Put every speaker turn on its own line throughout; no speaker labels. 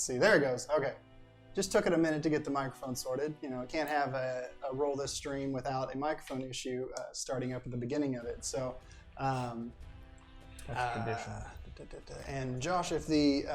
Let's see. There it goes. Okay. Just took it a minute to get the microphone sorted. You know, I can't have a roll this stream without a microphone issue starting up at the beginning of it. So,
that's tradition.
And Josh, if the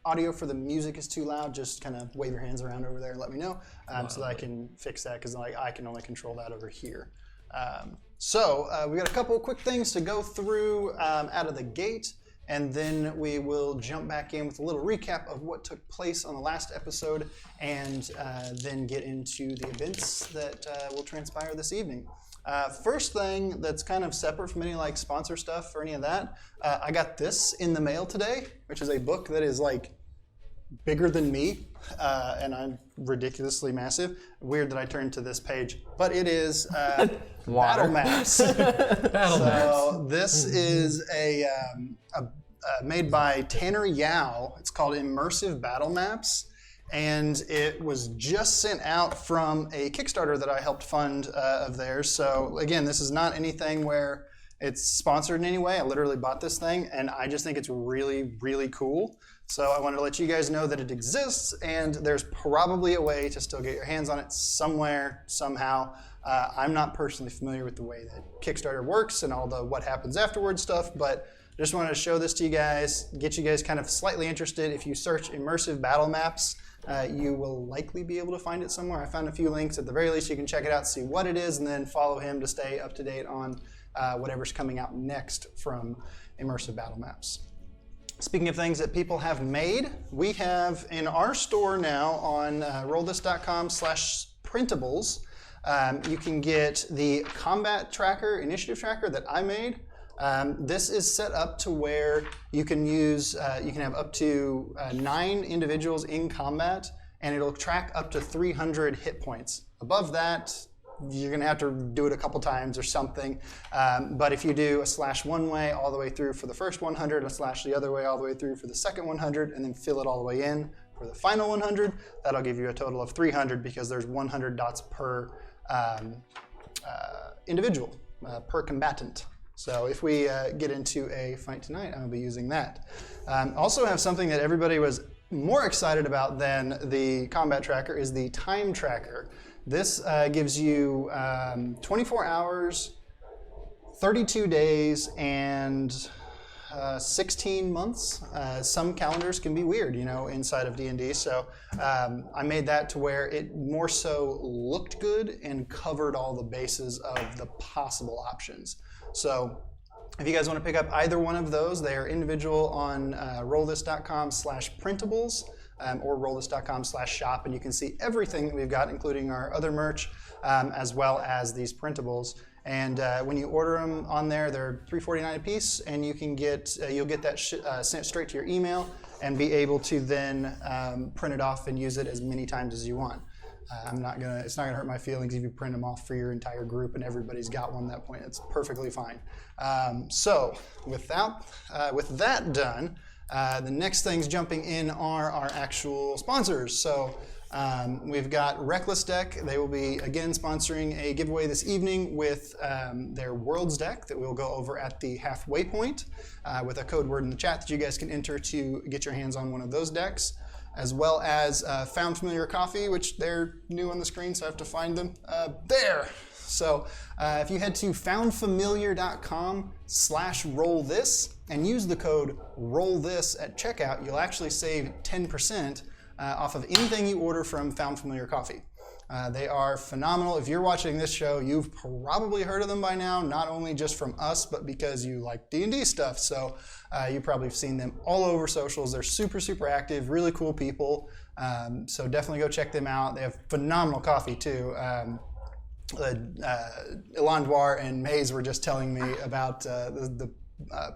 audio for the music is too loud, just kind of wave your hands around over there and let me know so that I can fix that, because I can only control that over here. We got a couple of quick things to go through out of the gate, and then we will jump back in with a little recap of what took place on the last episode, and then get into the events that will transpire this evening. First thing that's kind of separate from any like sponsor stuff or any of that, I got this in the mail today, which is a book that is like bigger than me, and I'm ridiculously massive. Weird that I turned to this page, but it is battle maps. So this is a made by Tanner Yao. It's called Immersive Battle Maps. And it was just sent out from a Kickstarter that I helped fund of theirs. So again, this is not anything where it's sponsored in any way. I literally bought this thing, and I just think it's really, really cool. So I wanted to let you guys know that it exists, and there's probably a way to still get your hands on it somewhere, somehow. I'm not personally familiar with the way that Kickstarter works and all the what happens afterwards stuff, but I just wanted to show this to you guys, get you guys kind of slightly interested. If you search Immersive Battle Maps, you will likely be able to find it somewhere. I found a few links. At the very least, you can check it out, see what it is, and then follow him to stay up to date on whatever's coming out next from Immersive Battle Maps. Speaking of things that people have made, we have in our store now on RoleThis.com/printables, you can get the combat tracker, initiative tracker that I made. This is set up to where you can use, you can have up to 9 individuals in combat, and it'll track up to 300 hit points. Above that, you're going to have to do it a couple times or something. But if you do a slash one way all the way through for the first 100, a slash the other way all the way through for the second 100, and then fill it all the way in for the final 100, that'll give you a total of 300 because there's 100 dots per individual, per combatant. So if we get into a fight tonight, I'll be using that. Also have something that everybody was more excited about than the combat tracker is the time tracker. This gives you 24 hours, 32 days, and 16 months. Some calendars can be weird, you know, inside of D&D. So I made that to where it more so looked good and covered all the bases of the possible options. So if you guys want to pick up either one of those, they are individual on RoleThis.com/printables or RoleThis.com/shop, and you can see everything that we've got, including our other merch, as well as these printables. And when you order them on there, they're $3.49 a piece, and you can get you'll get that sent straight to your email and be able to then print it off and use it as many times as you want. It's not gonna hurt my feelings if you print them off for your entire group and everybody's got one at that point. It's perfectly fine. So with that done, the next things jumping in are our actual sponsors. So we've got Reckless Deck. They will be again sponsoring a giveaway this evening with their Worlds deck that we'll go over at the halfway point with a code word in the chat that you guys can enter to get your hands on one of those decks, as well as Found Familiar Coffee, which they're new on the screen, so I have to find them. There. So if you head to foundfamiliar.com/RoleThis and use the code RoleThis at checkout, you'll actually save 10% off of anything you order from Found Familiar Coffee. They are phenomenal. If you're watching this show, you've probably heard of them by now, not only just from us, but because you like D&D stuff. So you probably have seen them all over socials. They're super, super active, really cool people. So definitely go check them out. They have phenomenal coffee too. Elanduar and Maze were just telling me about the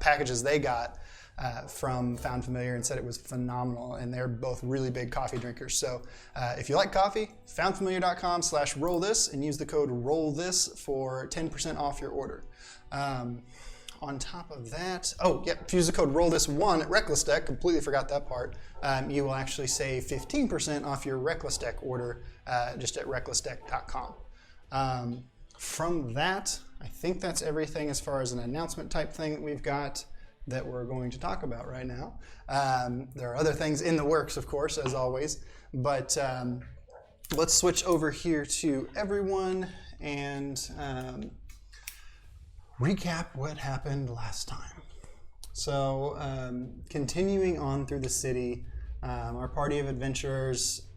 packages they got from Found Familiar and said it was phenomenal, and they're both really big coffee drinkers. So if you like coffee, foundfamiliar.com/RoleThis and use the code RoleThis for 10% off your order. On top of that, if you use the code RoleThis1 at Reckless Deck, completely forgot that part, you will actually save 15% off your Reckless Deck order just at recklessdeck.com. From that, I think that's everything as far as an announcement type thing that we've got. that we're going to talk about right now. There are other things in the works, of course, as always, but let's switch over here to everyone and recap what happened last time. So, continuing on through the city, our party of adventurers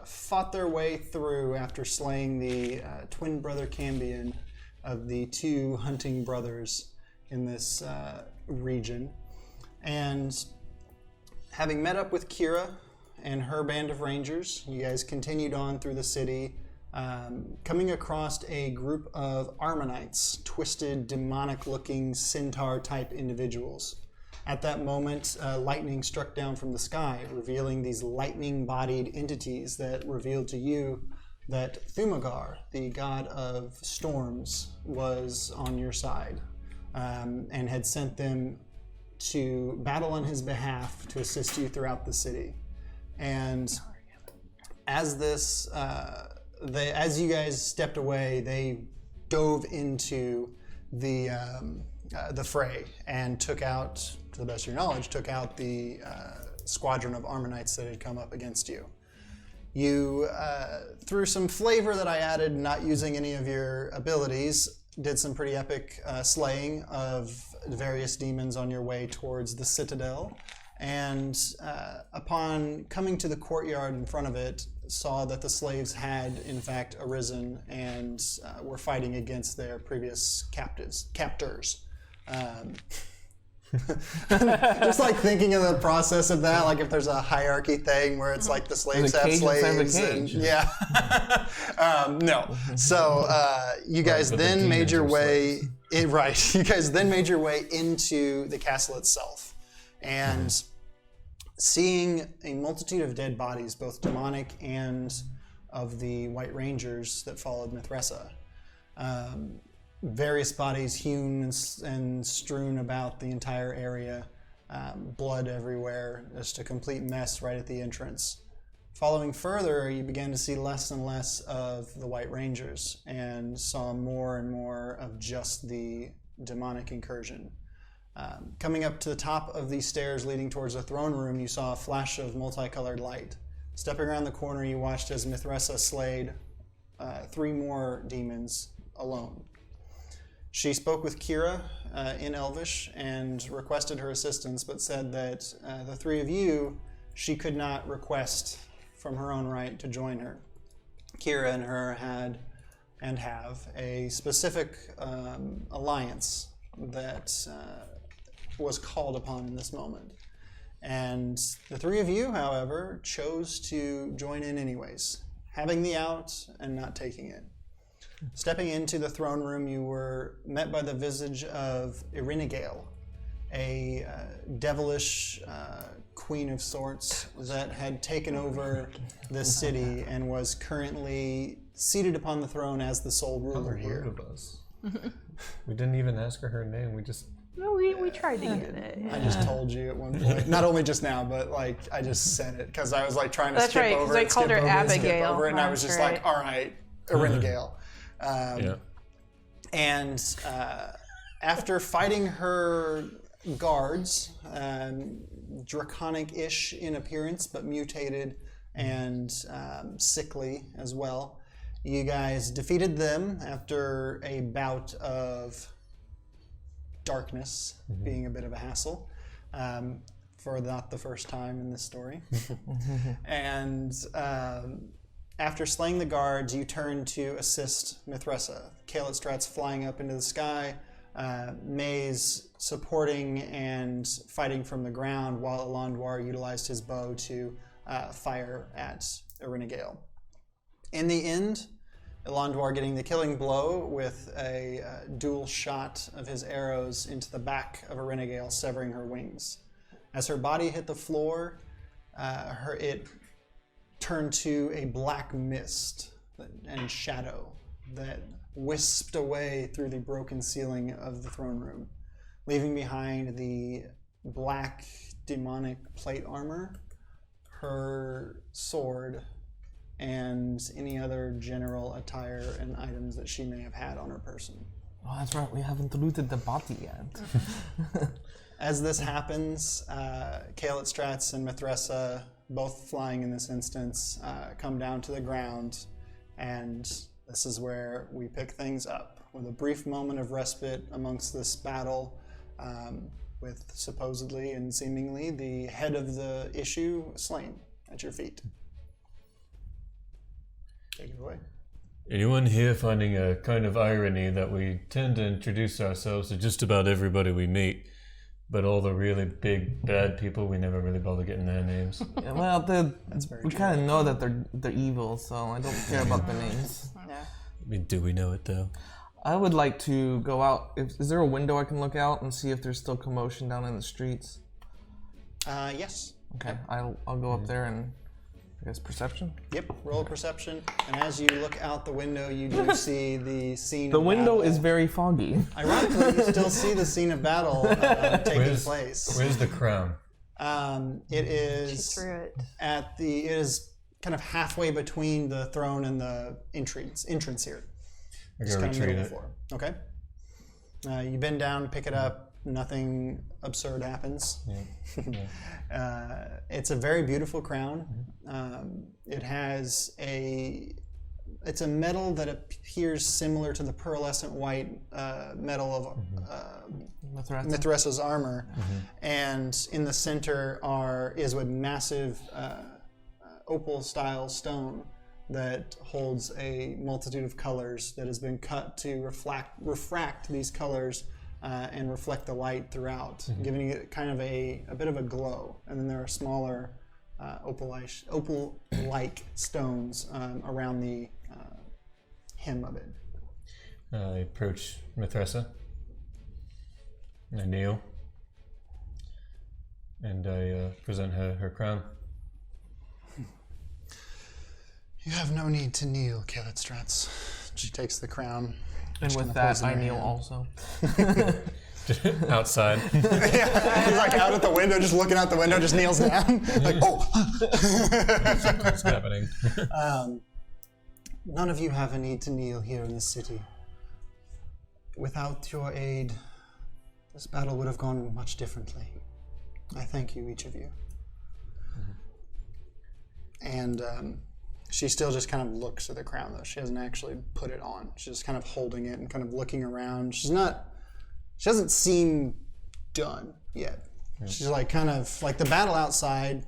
fought their way through after slaying the twin brother Cambion of the two hunting brothers in this region. And having met up with Kira and her band of rangers, you guys continued on through the city, coming across a group of Armonites, twisted, demonic-looking centaur-type individuals. At that moment, lightning struck down from the sky, revealing these lightning-bodied entities that revealed to you that Thumagar, the god of storms, was on your side, and had sent them to battle on his behalf to assist you throughout the city. And as this, as you guys stepped away, they dove into the fray and took out, to the best of your knowledge, the squadron of Armonites that had come up against you. You, through some flavor that I added, not using any of your abilities, did some pretty epic slaying of various demons on your way towards the citadel. And upon coming to the courtyard in front of it, saw that the slaves had, in fact, arisen and were fighting against their previous captors. Just like thinking of the process of that, like if there's a hierarchy thing where it's like the slaves have slaves, and yeah, no. So you guys then made your way, You guys then made your way into the castle itself, and seeing a multitude of dead bodies, both demonic and of the White Rangers that followed Nethreshara. Various bodies hewn and strewn about the entire area, blood everywhere, just a complete mess right at the entrance. Following further, you began to see less and less of the White Rangers and saw more and more of just the demonic incursion. Coming up to the top of these stairs leading towards the throne room, you saw a flash of multicolored light. Stepping around the corner, you watched as Nethreshara slayed 3 more demons alone. She spoke with Kira in Elvish and requested her assistance, but said that the 3 of you, she could not request from her own right to join her. Kira and her had and have a specific alliance that was called upon in this moment. And the 3 of you, however, chose to join in anyways, having the out and not taking it. Stepping into the throne room, you were met by the visage of Irinigale, a devilish queen of sorts that had taken over this city and was currently seated upon the throne as the sole ruler here.
Of us. We didn't even ask her name. We just...
No, we tried to get it. Yeah.
I just told you at one point. Not only just now, but like I just said it because I was like trying to
That's
skip
right,
over
I
it,
called
skip
her
over it, skip
Abigail.
over it, and I was just like, all right, Irinigale.
Yeah.
And after fighting her guards, draconic-ish in appearance, but mutated and sickly as well, you guys defeated them after a bout of darkness being a bit of a hassle, for not the first time in this story. And after slaying the guards, you turn to assist Nethreshara. Kael flying up into the sky, Maze supporting and fighting from the ground, while Elanduar utilized his bow to fire at Irinigale. In the end, Elanduar getting the killing blow with a dual shot of his arrows into the back of Irinigale, severing her wings. As her body hit the floor, it turned to a black mist and shadow that wisped away through the broken ceiling of the throne room, leaving behind the black demonic plate armor, her sword, and any other general attire and items that she may have had on her person.
Oh, that's right. We haven't looted the body yet.
As this happens, Kael Strats and Nethreshara, both flying in this instance, come down to the ground, and this is where we pick things up with a brief moment of respite amongst this battle, with supposedly and seemingly the head of the issue slain at your feet. Take it away.
Anyone here finding a kind of irony that we tend to introduce ourselves to just about everybody we meet, but all the really big bad people we never really bother getting their names?
Yeah, well, we kind of know that they're evil, so I don't care about the names.
Yeah.
I mean, do we know it though?
I would like to go out. Is there a window I can look out and see if there's still commotion down in the streets?
Yes.
Okay, I'll go up there and, I guess, perception?
Yep, roll perception. And as you look out the window, you do see the scene
The
of
window
battle.
is very foggy.
Ironically, you still see the scene of battle taking place.
Where's the crown?
It is
Through it.
it is kind of halfway between the throne and the entrance here.
I
Just
go
kind of
retrieve
middle
it.
of the floor. Okay. You bend down, pick it up. Nothing absurd happens.
Yeah.
It's a very beautiful crown. It has it's a metal that appears similar to the pearlescent white metal of Nethreshara's armor, and in the center is a massive opal-style stone that holds a multitude of colors that has been cut to refract these colors and reflect the light throughout, giving it kind of a bit of a glow. And then there are smaller opal-like stones around the hem of it.
I approach Nethreshara. I kneel. And I present her her crown.
You have no need to kneel, Kael Strats. She takes the crown.
And with that, I kneel also.
Outside.
Yeah, he's like out at the window, just looking out the window, just kneels down. Like, oh!
What's happening?
None of you have a need to kneel here in this city. Without your aid, this battle would have gone much differently. I thank you, each of you. And she still just kind of looks at the crown, though. She hasn't actually put it on. She's just kind of holding it and kind of looking around. She doesn't seem done yet. She's like kind of like the battle outside,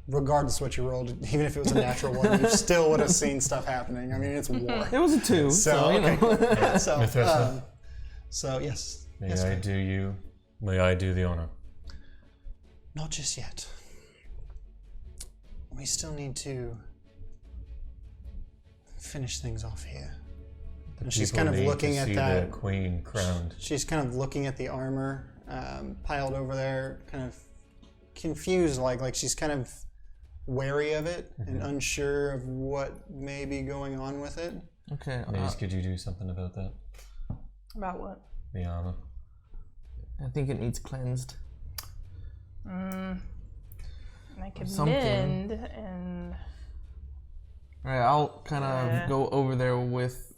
regardless of what you rolled, even if it was a natural one, you still would have seen stuff happening. I mean, it's war.
It was a 2, so you know.
Okay.
Nethreshara,
So yes.
may
Yes,
I
Greg.
do the honor?
Not just yet. We still need to finish things off here. And she's
People
kind of
need
looking
to
at
see
that.
the queen crowned.
She's kind of looking at the armor piled over there, kind of confused, like she's kind of wary of it and unsure of what may be going on with it.
Okay,
Maze, could you do something about that?
About what?
The armor.
I think it needs cleansed.
I could
Something.
mend and
All right, I'll kind of
Yeah.
go over there with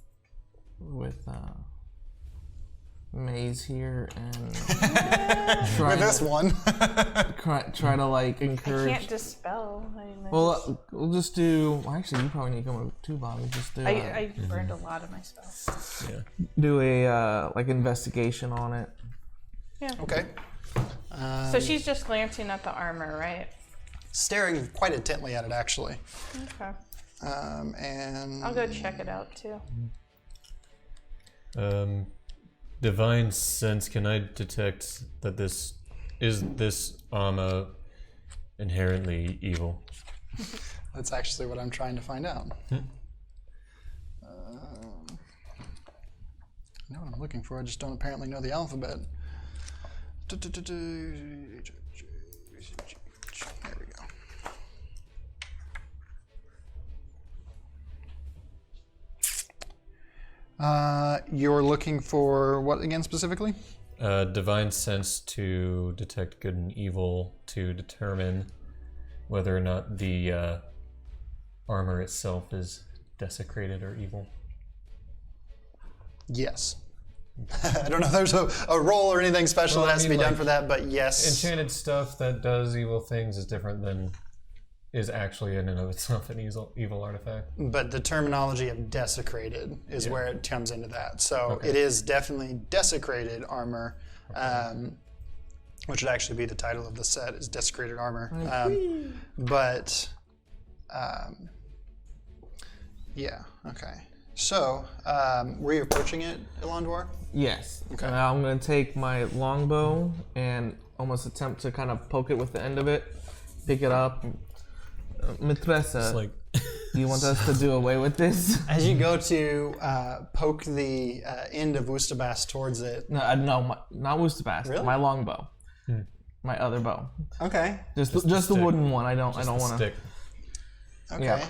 Maze here and try
With this one.
try to like
I
encourage.
can't dispel.
Well, we'll just do. Well, actually, you probably need to come with 2 bottles. Just do.
I burned a lot of my spells.
Yeah.
Do a like investigation on it.
Yeah.
Okay.
So she's just glancing at the armor, right?
Staring quite intently at it, actually.
Okay.
And
I'll go check it out too.
Divine sense, can I detect that this armor inherently evil?
that's actually what I'm trying to find out. I know what I'm looking for, I just don't apparently know the alphabet. There we go. You're looking for what again specifically?
Divine sense to detect good and evil, to determine whether or not the armor itself is desecrated or evil.
Yes. I don't know if there's a roll or anything special that has to be done for that, but yes.
Enchanted stuff that does evil things is different than is actually in and of itself an evil artifact.
But the terminology of desecrated is where it comes into that. So it is definitely desecrated armor, which would actually be the title of the set, is Desecrated Armor. Yeah, okay. So, were you approaching it, Elanduar?
Yes.
Okay.
I'm going to take my longbow and almost attempt to kind of poke it with the end of it, pick it up. Nethreshara, do you want us to do away with this?
As you go to poke the end of Wustabas towards it.
No, not Wustabas.
Really?
My longbow. My other bow.
Okay.
Just the wooden one. I don't want to.
Okay.
Yeah.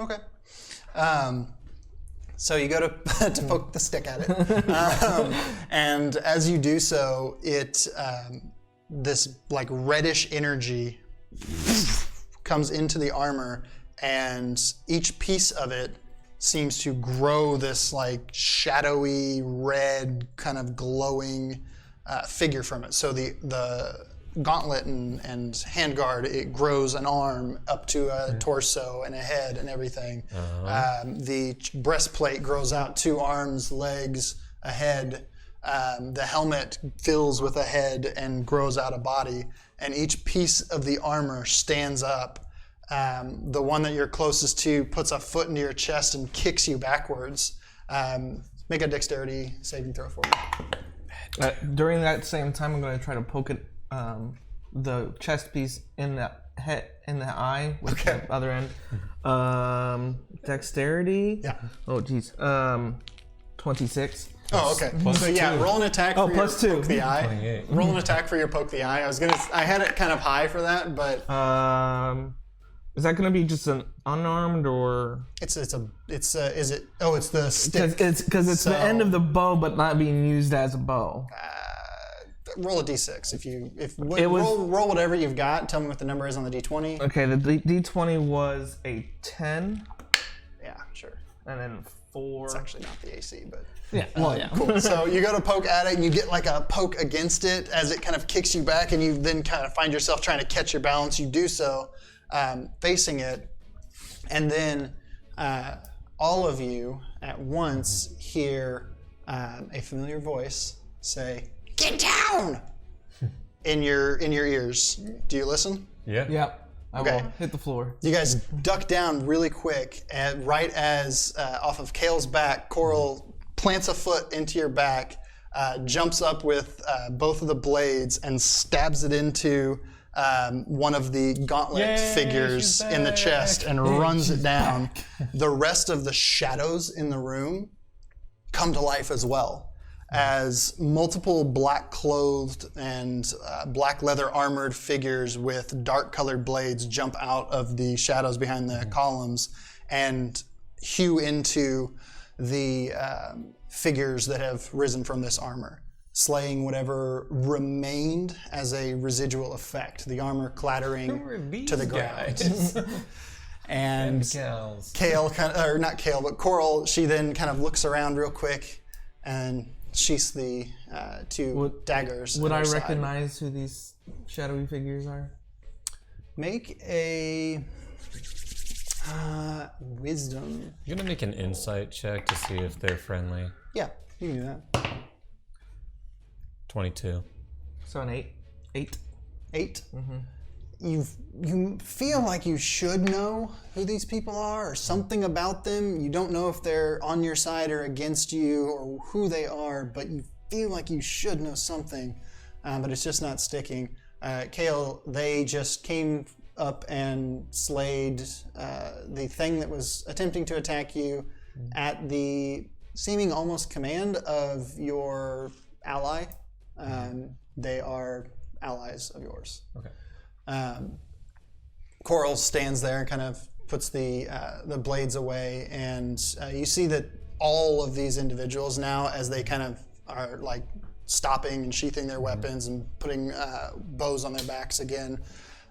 Okay. So you go to poke the stick at it, and as you do so, it this like reddish energy comes into the armor, and each piece of it seems to grow this like shadowy red kind of glowing figure from it. So the gauntlet and handguard, it grows an arm up to a torso and a head and everything. The breastplate grows out 2 arms, legs, a head. The helmet fills with a head and grows out a body. And each piece of the armor stands up. The one that you're closest to puts a foot into your chest and kicks you backwards. Make a dexterity saving throw for me.
During that same time, I'm going to try to poke it, the chest piece in the head, in the eye with the other end. Dexterity.
Yeah.
Oh, geez. 26.
Oh, okay. So yeah, roll an attack for your poke the eye.
28.
Roll an attack for your poke the eye. I had it kind of high for that, but
is that going to be just an unarmed or?
it's the stick.
Because it's the end of the bow, but not being used as a bow.
Roll a d6 roll whatever you've got. Tell me what the number is on the d20.
Okay, the D20 was a 10.
Yeah, sure.
And then 4.
It's actually not the AC, but
Yeah. Well, yeah.
cool. So you go to poke at it, and you get like a poke against it as it kind of kicks you back, and you then kind of find yourself trying to catch your balance. You do so, facing it, and then all of you at once hear a familiar voice say, "Get down!" in your ears. Do you listen?
Yeah.
Yep. I
Okay.
will hit the floor.
You guys duck down really quick, and right as off of Kael's back, Koral plants a foot into your back, jumps up with both of the blades, and stabs it into one of the gauntlet figures in the chest and runs it down. The rest of the shadows in the room come to life as well, as multiple black-clothed and black leather armored figures with dark-colored blades jump out of the shadows behind the columns and hew into the figures that have risen from this armor, slaying whatever remained as a residual effect, the armor clattering to the ground. And Kael not Kael, but Koral, she then kind of looks around real quick and sheaths the 2 daggers.
Would I recognize who these shadowy figures are?
Make a wisdom.
You're gonna make an insight check to see if they're friendly.
Yeah, you can do that.
22.
So an 8.
8. You feel like you should know who these people are or something about them. You don't know if they're on your side or against you or who they are, but you feel like you should know something, but it's just not sticking. Kael, they just came up and slayed the thing that was attempting to attack you at the seeming almost command of your ally. They are allies of yours.
Okay.
Koral stands there and kind of puts the blades away, and you see that all of these individuals now, as they kind of are like stopping and sheathing their weapons and putting bows on their backs again,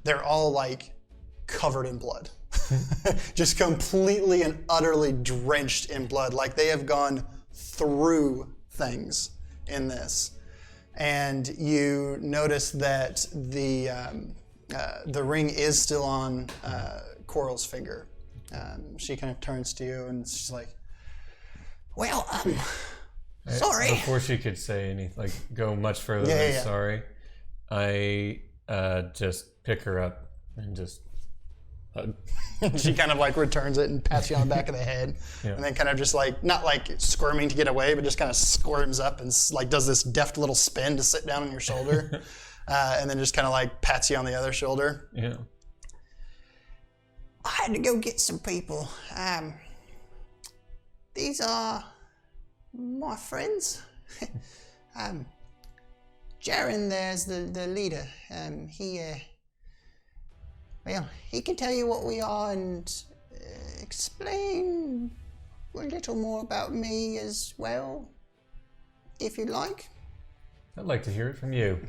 they're all like covered in blood. just completely and utterly drenched in blood. Like they have gone through things in this. And you notice that the ring is still on Koral's finger. She kind of turns to you and she's like, well, sorry.
Before she could say anything, like go much further than sorry, I just pick her up and just hug.
She kind of like returns it and pats you on the back of the head, and then kind of just like, not like squirming to get away, but just kind of squirms up and like does this deft little spin to sit down on your shoulder, and then just kind of like pats you on the other shoulder.
Yeah.
I had to go get some people. These are my friends. Jaren there's the leader. He can tell you what we are and explain a little more about me as well, if you'd like.
I'd like to hear it from you.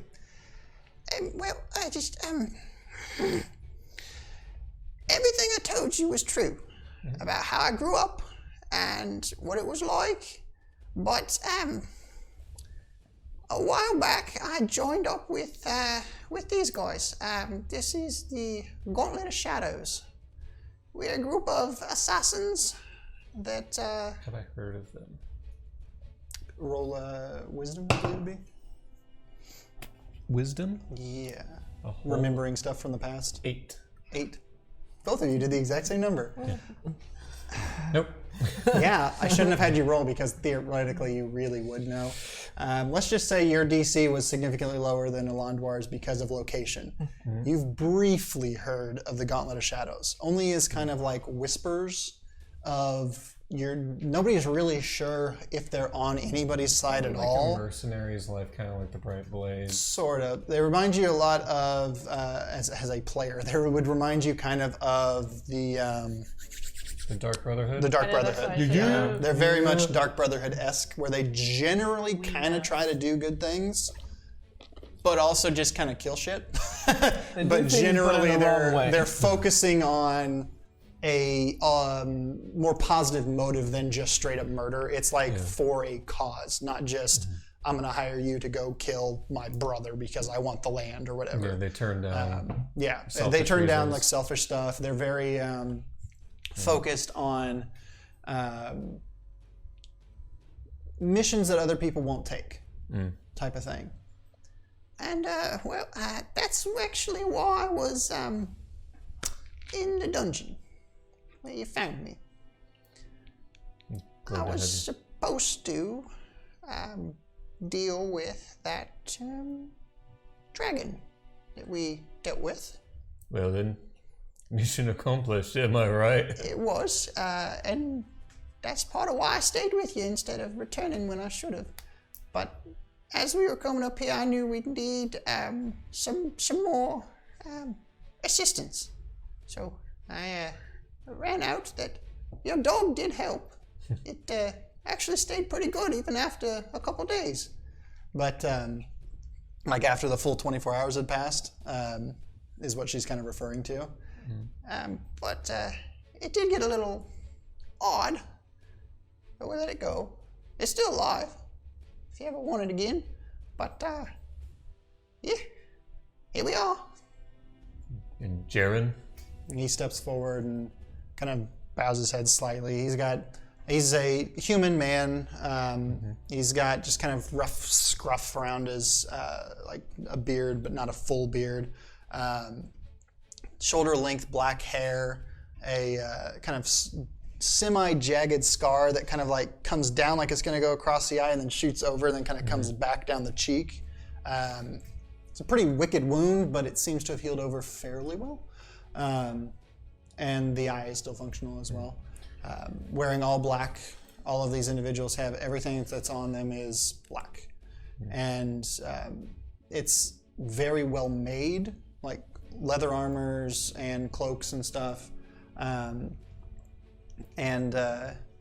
Everything I told you was true about how I grew up and what it was like. But a while back, I joined up with these guys. This is the Gauntlet of Shadows. We're a group of assassins that...
Have I heard of them?
Roll wisdom, I believe it would be.
Wisdom?
Yeah. Remembering stuff from the past.
8.
Both of you did the exact same number.
Yeah. Nope.
Yeah, I shouldn't have had you roll because theoretically you really would know. Let's just say your DC was significantly lower than Elanduar's because of location. Mm-hmm. You've briefly heard of the Gauntlet of Shadows, only as kind of like whispers of nobody's really sure if they're on anybody's side at all.
Like a mercenary's life, kind of like the Bright Blade.
Sort of. They remind you a lot of, as a player, they would remind you kind of the
Dark Brotherhood?
The Dark Brotherhood. Yeah. They're very much Dark Brotherhood-esque, where they generally kind of try to do good things, but also just kind of kill shit. But generally they're focusing on a more positive motive than just straight up murder. It's like for a cause, not just I'm going to hire you to go kill my brother because I want the land or whatever.
Yeah, they turn down.
They turn down like selfish stuff. They're very focused on missions that other people won't take, type of thing. And that's actually why I was in the dungeon where you found me. I was supposed to deal with that dragon that we dealt with.
Well then, mission accomplished, am I right?
It was, and that's part of why I stayed with you instead of returning when I should have. But as we were coming up here, I knew we'd need some more assistance. So I ran out that your dog did help. It actually stayed pretty good even after a couple days. But like after the full 24 hours had passed, is what she's kind of referring to. But it did get a little odd, but we let it go. It's still alive, if you ever want it again. But yeah, here we are.
And Jaren?
He steps forward and kind of bows his head slightly. He's a human man. He's got just kind of rough scruff around his, like a beard, but not a full beard. Shoulder-length black hair, a kind of semi-jagged scar that kind of like comes down like it's going to go across the eye and then shoots over and then kind of comes back down the cheek. It's a pretty wicked wound, but it seems to have healed over fairly well. And the eye is still functional as well. Wearing all black, all of these individuals have everything that's on them is black. And it's very well made, like leather armors and cloaks and stuff. And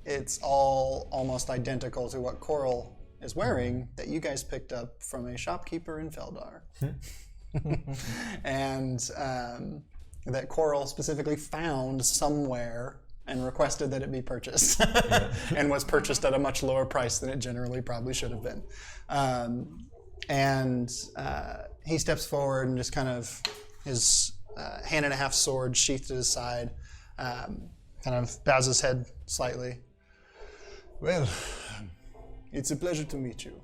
it's all almost identical to what Koral is wearing that you guys picked up from a shopkeeper in Feldar. And that Koral specifically found somewhere and requested that it be purchased, and was purchased at a much lower price than it generally probably should have been. And he steps forward and just kind of his hand and a half sword sheathed at his side, kind of bows his head slightly. Well, it's a pleasure to meet you.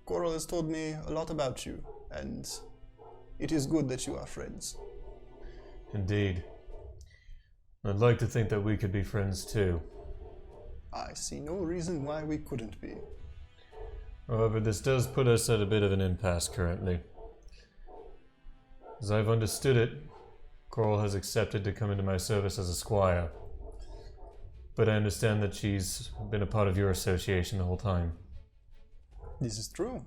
Koral has told me a lot about you, and it is good that you are friends.
Indeed. I'd like to think that we could be friends too.
I see no reason why we couldn't be.
However, this does put us at a bit of an impasse currently. As I've understood it, Koral has accepted to come into my service as a squire. But I understand that she's been a part of your association the whole time.
This is true.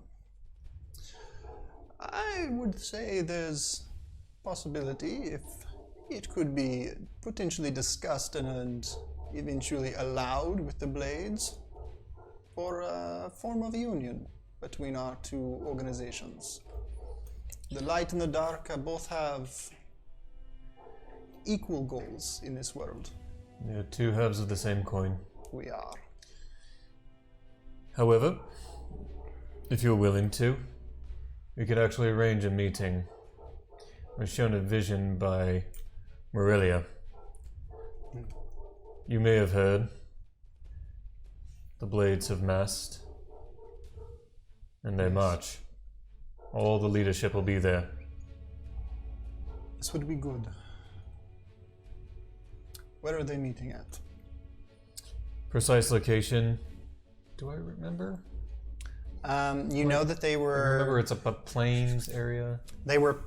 I would say there's possibility if it could be potentially discussed and eventually allowed with the Blades for a form of union between our two organizations. The light and the dark both have equal goals in this world.
They're two halves of the same coin.
We are.
However, if you're willing to, we could actually arrange a meeting. I was shown a vision by Morelia. You may have heard. The Blades have massed. And they march. All the leadership will be there.
This would be good. Where are they meeting at?
Precise location. Do I remember?
You know that they were...
I remember it's a plains area.
They were...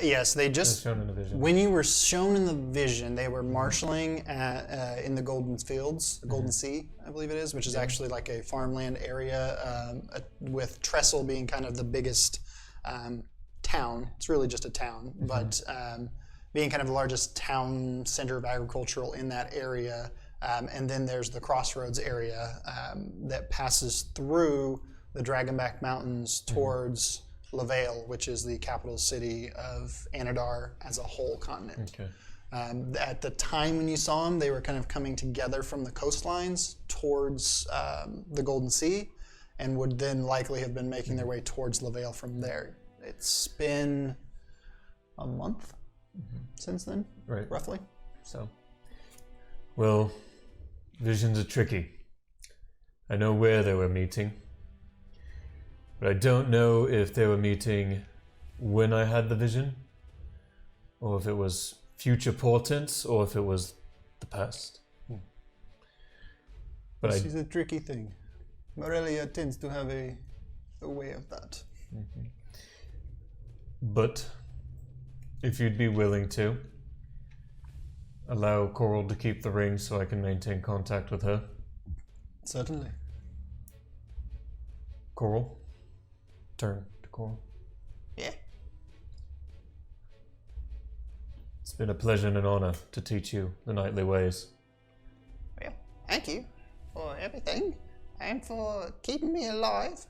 Yes, they just...
Shown in the vision.
When you were shown in the vision, they were marshaling at, in the Golden Fields, the Golden Sea, I believe it is, which is actually like a farmland area, with Trestle being kind of the biggest town. It's really just a town, but being kind of the largest town center of agricultural in that area. And then there's the Crossroads area that passes through the Dragonback Mountains towards Lavale, which is the capital city of Anadar as a whole continent.
Okay.
At the time when you saw them, they were kind of coming together from the coastlines towards the Golden Sea, and would then likely have been making their way towards Lavale from there. It's been a month since then,
right?
Roughly.
So, well, visions are tricky. I know where they were meeting, but I don't know if they were meeting when I had the vision, or if it was future portents, or if it was the past. But
This is a tricky thing. Morelia tends to have a way of that.
But if you'd be willing to allow Koral to keep the ring so I can maintain contact with her.
Certainly.
Koral. Turn to Koral.
Yeah.
It's been a pleasure and an honor to teach you the knightly ways.
Well, thank you for everything and for keeping me alive.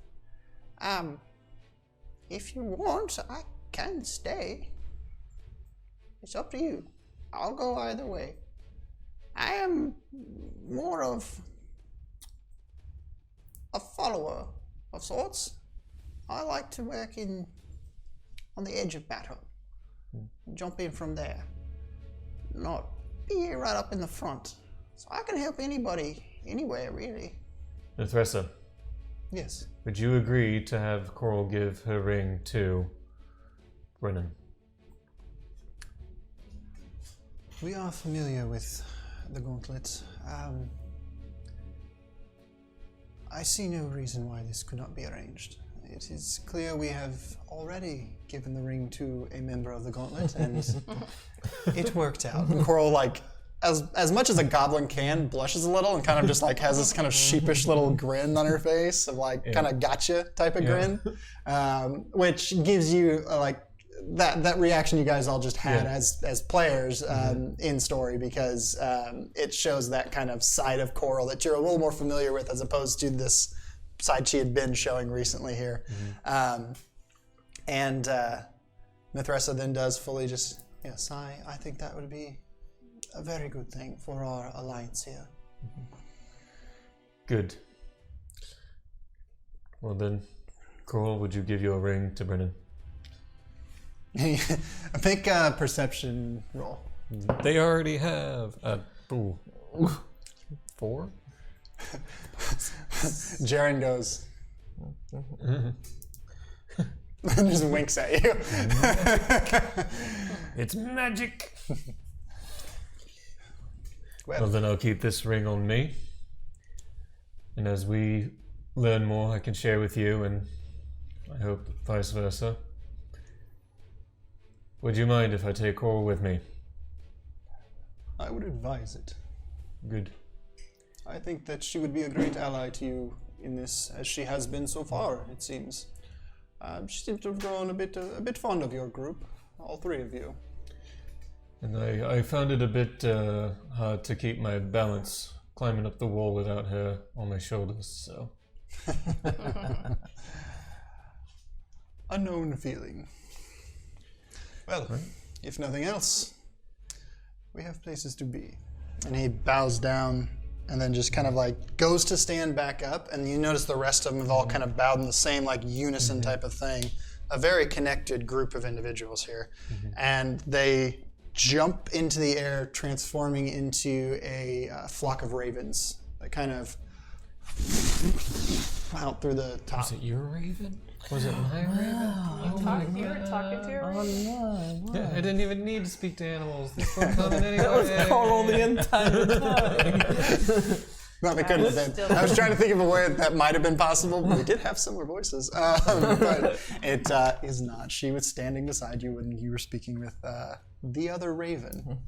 If you want, I can stay. It's up to you. I'll go either way. I am more of a follower of sorts. I like to work on the edge of battle. Jump in from there. Not be right up in the front. So I can help anybody, anywhere really.
Nethreshara,
Yes.
would you agree to have Koral give her ring to Brennan?
We are familiar with the gauntlet. I see no reason why this could not be arranged. It is clear we have already given the ring to a member of the gauntlet, and it worked out. And Koral, like, as much as a goblin can, blushes a little and kind of just like has this kind of sheepish little grin on her face of like kind of gotcha type of grin, which gives you like that reaction you guys all just had as players in story, because it shows that kind of side of Koral that you're a little more familiar with as opposed to this side she had been showing recently here. And Nethreshara then does fully just Yes, I think that would be a very good thing for our alliance here.
Good. Well then, Koral, would you give your ring to Brennan?
Make a perception roll.
They already have. 4?
Jaren goes and just winks at you.
It's magic.
Well,
Then I'll keep this ring on me. And as we learn more, I can share with you, and I hope vice versa. Would you mind if I take Koral with me?
I would advise it.
Good.
I think that she would be a great ally to you in this, as she has been so far, it seems. She seems to have grown a bit fond of your group, all three of you.
And I found it a bit hard to keep my balance climbing up the wall without her on my shoulders, so...
A known feeling. Well, if nothing else, we have places to be. And he bows down and then just kind of like goes to stand back up, and you notice the rest of them have all kind of bowed in the same like unison type of thing. A very connected group of individuals here. And they jump into the air, transforming into a flock of ravens that kind of out through the top.
Was it your raven? Was it my raven?
You were talking to her?
Yeah, I didn't even need to speak to animals. These were coming anyway.
That was Koral the entire time.
No, they couldn't have been. I was trying to think of a way that might have been possible, but we did have similar voices. But it is not. She was standing beside you when you were speaking with the other raven,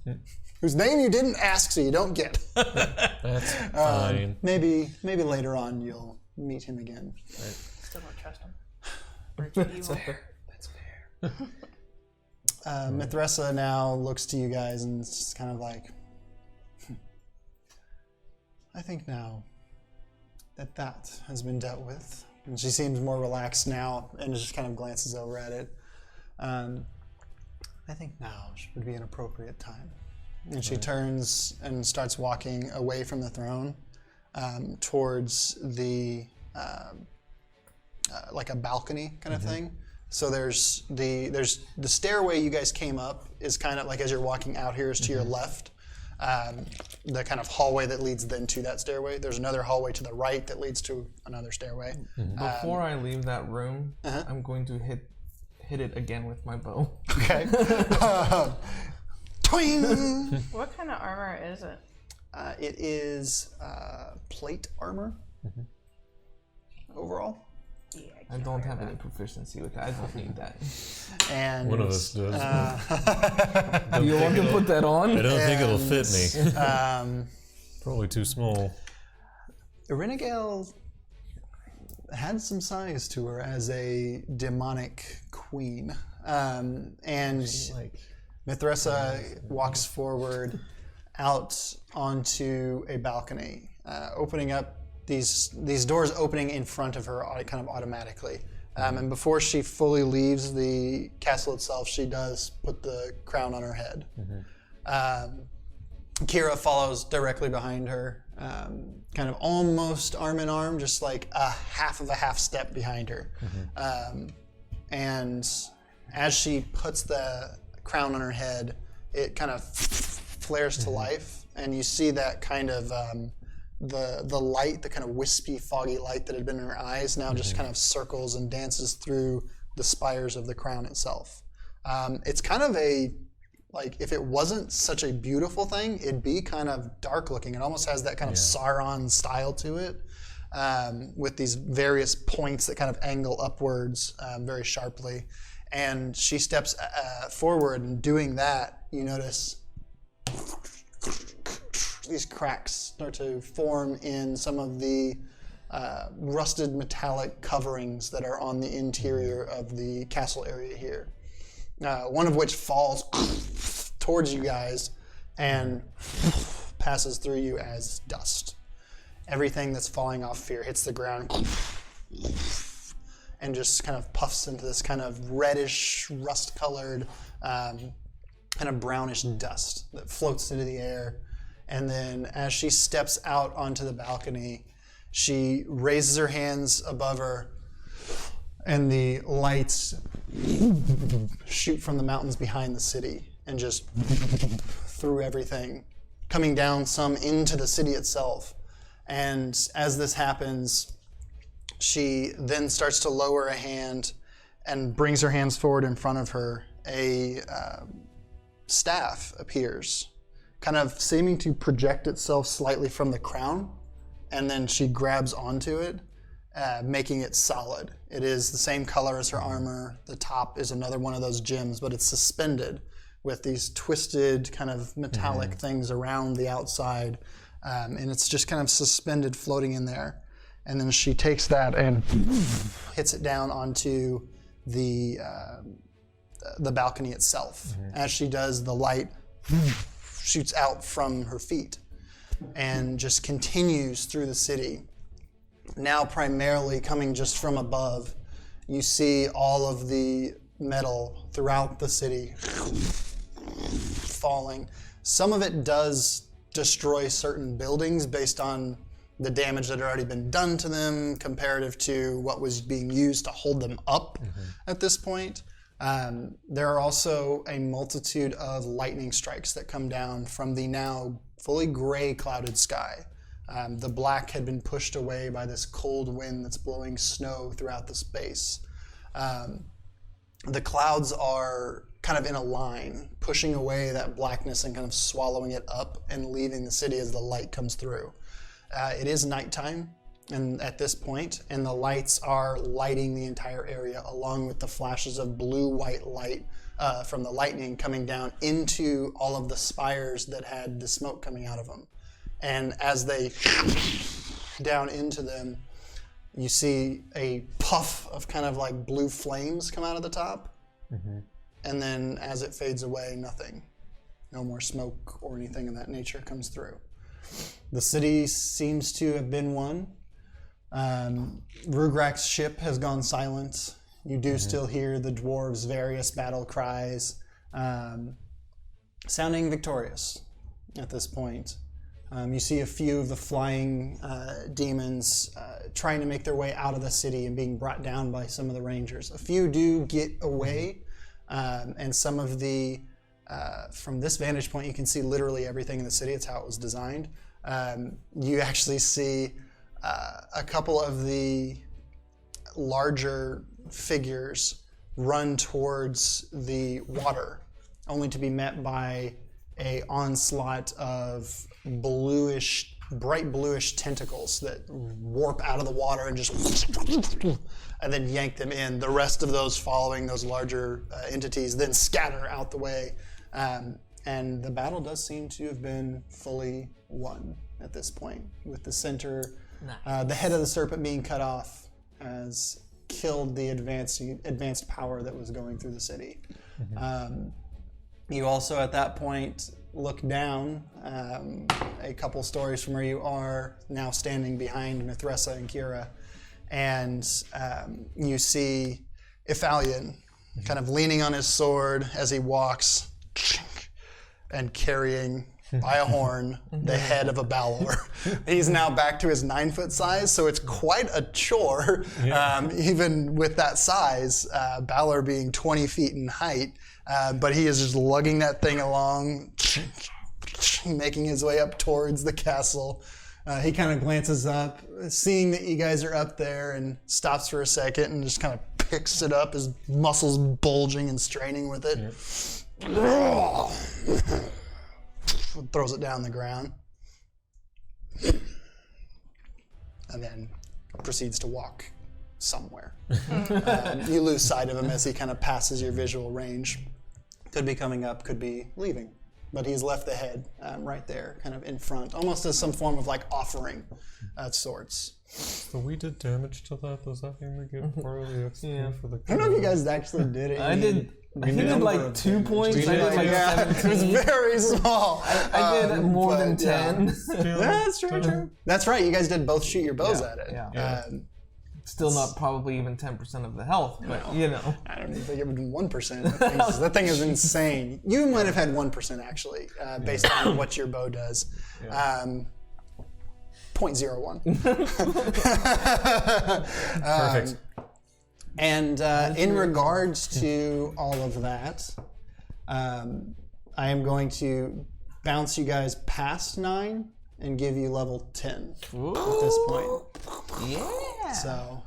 whose name you didn't ask, so you don't get.
That's fine.
Maybe later on you'll meet him again.
Still don't trust him.
That's fair.
Nethreshara now looks to you guys and it's just kind of like, I think now that has been dealt with. And she seems more relaxed now and just kind of glances over at it. I think now would be an appropriate time. And she turns and starts walking away from the throne towards the like a balcony kind of thing. So there's the stairway you guys came up is kind of like as you're walking out here is to your left. The kind of hallway that leads then to that stairway. There's another hallway to the right that leads to another stairway.
Before I leave that room, I'm going to hit it again with my bow.
Okay. Twing!
What kind of armor is it?
It is plate armor overall.
Yeah,
I don't have any proficiency with that. I don't need that.
And
One of us does.
Do you want to put that on?
I don't think it'll fit me. Probably too small.
Irenagale had some size to her as a demonic queen. And Nethreshara walks forward out onto a balcony, opening up these doors opening in front of her kind of automatically. And before she fully leaves the castle itself, she does put the crown on her head. Kira follows directly behind her, kind of almost arm in arm, just like a half step behind her. And as she puts the crown on her head, it kind of flares to life, and you see that kind of the light, the kind of wispy, foggy light that had been in her eyes now just kind of circles and dances through the spires of the crown itself. It's kind of like if it wasn't such a beautiful thing, it'd be kind of dark looking. It almost has that kind of Sauron style to it, with these various points that kind of angle upwards very sharply. And she steps forward, and doing that, you notice these cracks start to form in some of the rusted metallic coverings that are on the interior of the castle area here. One of which falls towards you guys and passes through you as dust. Everything that's falling off here hits the ground and just kind of puffs into this kind of reddish, rust-colored kind of brownish dust that floats into the air. And then as she steps out onto the balcony, she raises her hands above her, and the lights shoot from the mountains behind the city and just through everything, coming down some into the city itself. And as this happens, she then starts to lower a hand and brings her hands forward in front of her. A staff appears, kind of seeming to project itself slightly from the crown, and then she grabs onto it, making it solid. It is the same color as her armor. The top is another one of those gems, but it's suspended with these twisted kind of metallic things around the outside, and it's just kind of suspended, floating in there. And then she takes that and hits it down onto the balcony itself. As she does, the light shoots out from her feet and just continues through the city. Now primarily coming just from above, you see all of the metal throughout the city falling. Some of it does destroy certain buildings based on the damage that had already been done to them comparative to what was being used to hold them up at this point. There are also a multitude of lightning strikes that come down from the now fully gray clouded sky. The black had been pushed away by this cold wind that's blowing snow throughout the space. The clouds are kind of in a line, pushing away that blackness and kind of swallowing it up and leaving the city as the light comes through. It is nighttime and at this point, and the lights are lighting the entire area along with the flashes of blue-white light from the lightning coming down into all of the spires that had the smoke coming out of them. And as they down into them, you see a puff of kind of like blue flames come out of the top. And then as it fades away, nothing. No more smoke or anything of that nature comes through. The city seems to have been won. Rugrak's ship has gone silent. You do still hear the dwarves' various battle cries, sounding victorious at this point. You see a few of the flying demons trying to make their way out of the city and being brought down by some of the rangers. A few do get away, and some of the, from this vantage point, you can see literally everything in the city. It's how it was designed. You actually see a couple of the larger figures run towards the water, only to be met by a onslaught of bright bluish tentacles that warp out of the water and just and then yank them in. The rest of those following those larger entities then scatter out the way. And the battle does seem to have been fully won at this point, with the center, the head of the serpent being cut off has killed the advanced power that was going through the city. You also at that point look down a couple stories from where you are now, standing behind Nethreshara and Kira, and you see Ithalian kind of leaning on his sword as he walks and carrying by a horn the head of a Balor. He's now back to his 9-foot size, so it's quite a chore, even with that size, Balor being 20 feet in height. But he is just lugging that thing along, making his way up towards the castle. He kind of glances up, seeing that you guys are up there, and stops for a second and just kind of picks it up, his muscles bulging and straining with it. Throws it down the ground. And then proceeds to walk somewhere. You lose sight of him as he kind of passes your visual range. Could be coming up, could be leaving. But he's left the head right there, kind of in front, almost as some form of like offering of sorts.
So we did damage to that. Does that mean we get part of the XP for the...
I don't know if you guys actually did it.
I did. He did like 2 points. I did like 17.
It was very small.
I did more than 10.
That's true. That's right. You guys did both shoot your bows at it.
Still not probably even 10% of the health, but you know.
I don't even think it would be 1%. That thing is insane. You might have had 1% actually, based on what your bow does. Yeah. 0.01.
Perfect.
And in regards to all of that, I am going to bounce you guys past 9 and give you level 10 at this point.
Yeah.
So,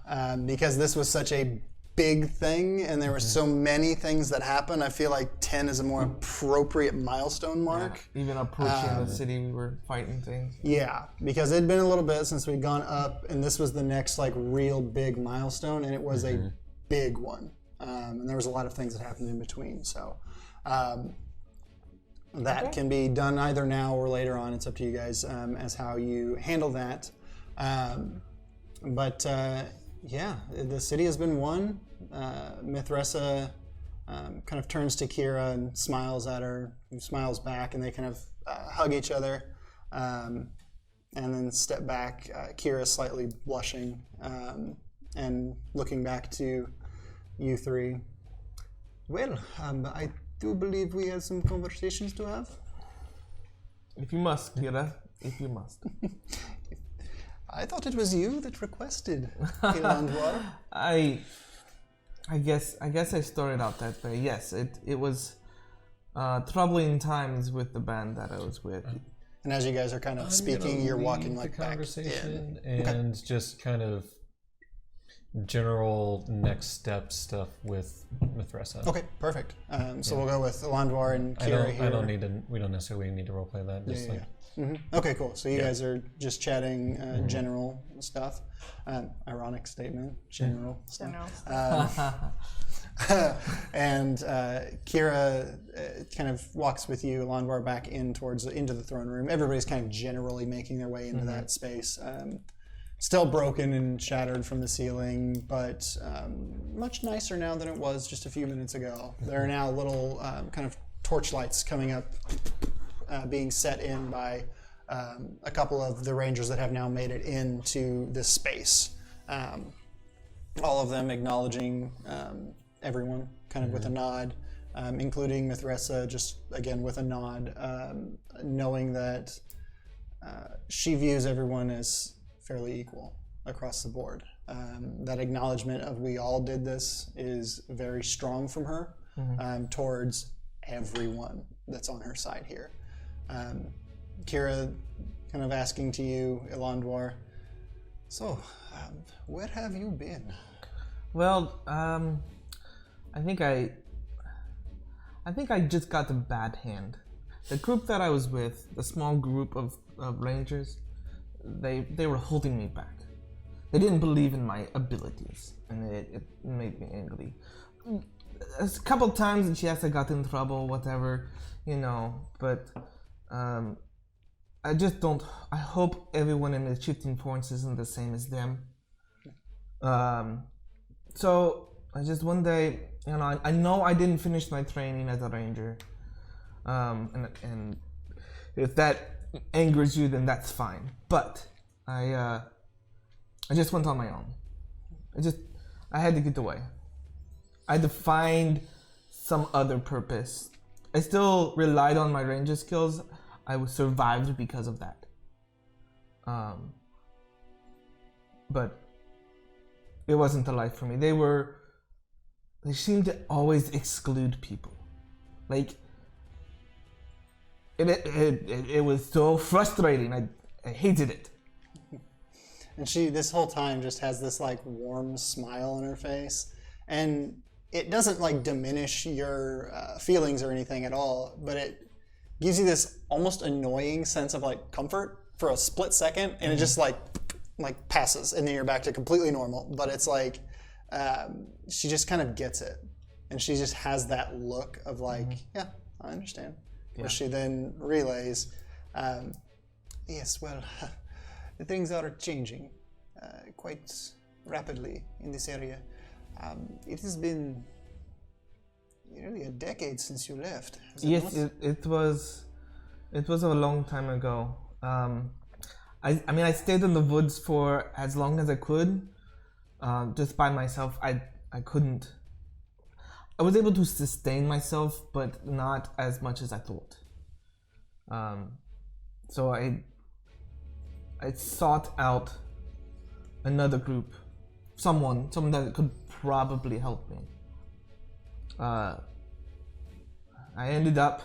because this was such a big thing and there were so many things that happened, I feel like 10 is a more appropriate milestone mark.
Yeah. Even approaching the city, we were fighting things.
Yeah, because it had been a little bit since we'd gone up, and this was the next like real big milestone, and it was a big one. And there was a lot of things that happened in between. So that can be done either now or later on. It's up to you guys as how you handle that. But yeah, the city has been won. Nethreshara kind of turns to Kira and smiles at her, who smiles back, and they kind of hug each other, and then step back. Kira slightly blushing and looking back to you three. Well, I do believe we have some conversations to have.
If you must, Kira, if you must.
I thought it was you that requested Elanduar.
I guess I started out that way. Yes, it was troubling times with the band that I was with.
And as you guys are kind of speaking, you're walking like
the conversation
back in.
And just kind of general next step stuff with Nethreshara.
Okay, perfect. So we'll go with Elanduar and Kira here.
We don't necessarily need to roleplay that. Just
Okay, cool. So you guys are just chatting general stuff. Ironic statement, general stuff. And Kira kind of walks with you, Elanduar, back into the throne room. Everybody's kind of generally making their way into that space. Still broken and shattered from the ceiling, but much nicer now than it was just a few minutes ago. There are now little kind of torchlights coming up, being set in by a couple of the rangers that have now made it into this space. All of them acknowledging everyone, kind of with a nod, including Nethreshara, just again with a nod, knowing that she views everyone as fairly equal across the board. That acknowledgement of we all did this is very strong from her towards everyone that's on her side here. Kira, kind of asking to you, Elanduar, so where have you been?
Well, I think I just got the bad hand. The group that I was with, the small group of rangers, they were holding me back. They didn't believe in my abilities, and it made me angry. A couple times, and yes, I got in trouble, whatever, but I just don't. I hope everyone in the shifting points isn't the same as them. So I just one day, I know I didn't finish my training as a ranger, and if that angers you, then that's fine. But I just went on my own. I had to get away. I had to find some other purpose. I still relied on my ranger skills. I was survived because of that. But it wasn't the life for me. They seemed to always exclude people. Like, it was so frustrating. I hated it.
And she, this whole time, just has this like warm smile on her face. And it doesn't like diminish your feelings or anything at all, but it gives you this almost annoying sense of like comfort for a split second, and it just like passes, and then you're back to completely normal. But it's like she just kind of gets it, and she just has that look of like, yeah, I understand. Yeah. Which she then relays, yes, well, things are changing quite rapidly in this area. It has been nearly a decade since you left.
Yes, it was a long time ago. I stayed in the woods for as long as I could, Just by myself, I couldn't. I was able to sustain myself, but not as much as I thought. So I sought out another group, someone that could probably help me. I ended up